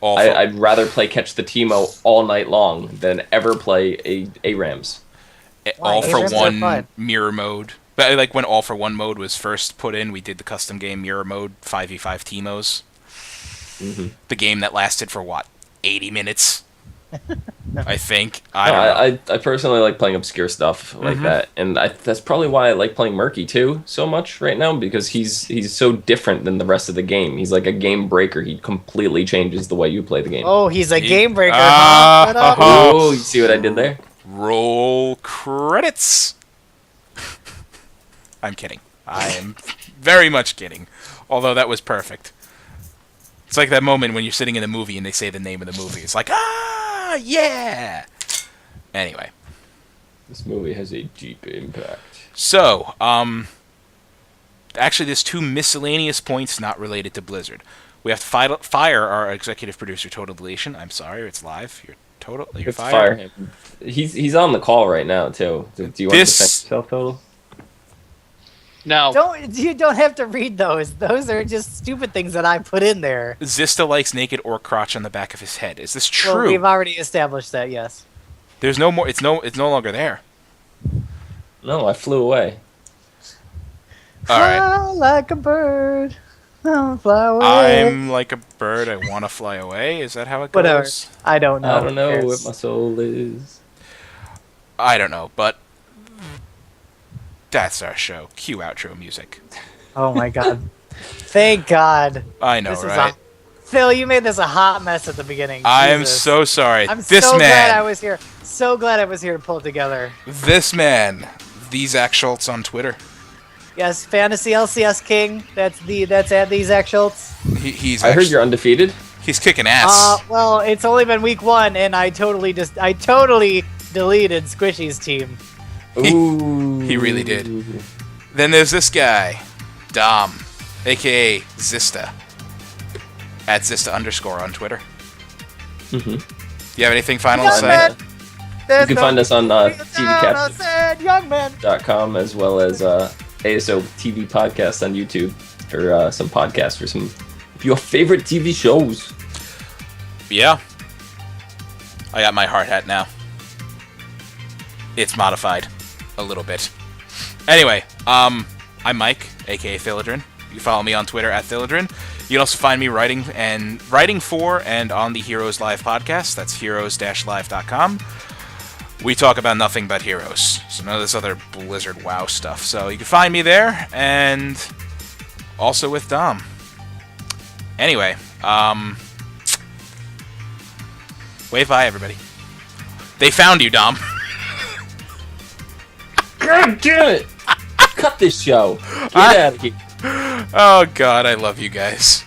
I'd rather play Catch the Teemo all night long than ever play ARAMs. All for one mirror mode. But like when All for One mode was first put in, we did the custom game mirror mode 5v5 Teemos. Mm-hmm. The game that lasted for 80 minutes. I think. I personally like playing obscure stuff like that, and that's probably why I like playing Murky too so much right now, because he's so different than the rest of the game. He's like a game breaker. He completely changes the way you play the game. Oh, he's a game breaker. Oh, you see what I did there? Roll credits. I'm kidding. I am very much kidding. Although that was perfect. It's like that moment when you're sitting in a movie and they say the name of the movie. It's like, yeah! Anyway. This movie has a deep impact. So, actually, there's 2 miscellaneous points not related to Blizzard. We have to fire our executive producer, Total Deletion. I'm sorry, it's live. You're Let's fired. fire him. He's on the call right now too. Do you want to defend yourself, Total? No. You don't have to read those. Those are just stupid things that I put in there. Zista likes naked orc crotch on the back of his head. Is this true? Well, we've already established that, yes. There's no more. It's no longer there. No, I flew away. All right. Fly like a bird. I'll fly away. I'm like a bird. I want to fly away. Is that how it goes? Whatever. I don't know. I don't know Who what cares? my soul is. I don't know, but that's our show. Cue outro music. Oh my god. Thank God. I know, This is right? Phil, you made this a hot mess at the beginning. I am Jesus. so sorry. I'm This so glad I man. was here. So glad I was here to pull it together. This man. The Zach Schultz on Twitter. Yes, Fantasy LCS King. That's at the Zach Schultz. He's. I heard actually- you're undefeated. He's kicking ass. Well, it's only been week 1, and I totally deleted Squishy's team. Ooh. He really did. Then there's this guy, Dom, aka Zista, at Zista _ on Twitter. Mm-hmm. You have anything final Young to say? man. You can find us on TVCaptain.com said, young man. as well as ASO TV podcast on YouTube for some podcasts for some of your favorite TV shows. Yeah. I got my hard hat now. It's modified a little bit. Anyway, I'm Mike, aka Thilidrin. You can follow me on Twitter at Thilidrin. You can also find me writing for and on the Heroes Live podcast. That's heroes-live.com. We talk about nothing but Heroes, so none of this other Blizzard WoW stuff. So you can find me there, and also with Dom. Anyway, wave bye, everybody. They found you, Dom. God damn it! Cut this show. Get out of here. Oh, God, I love you guys.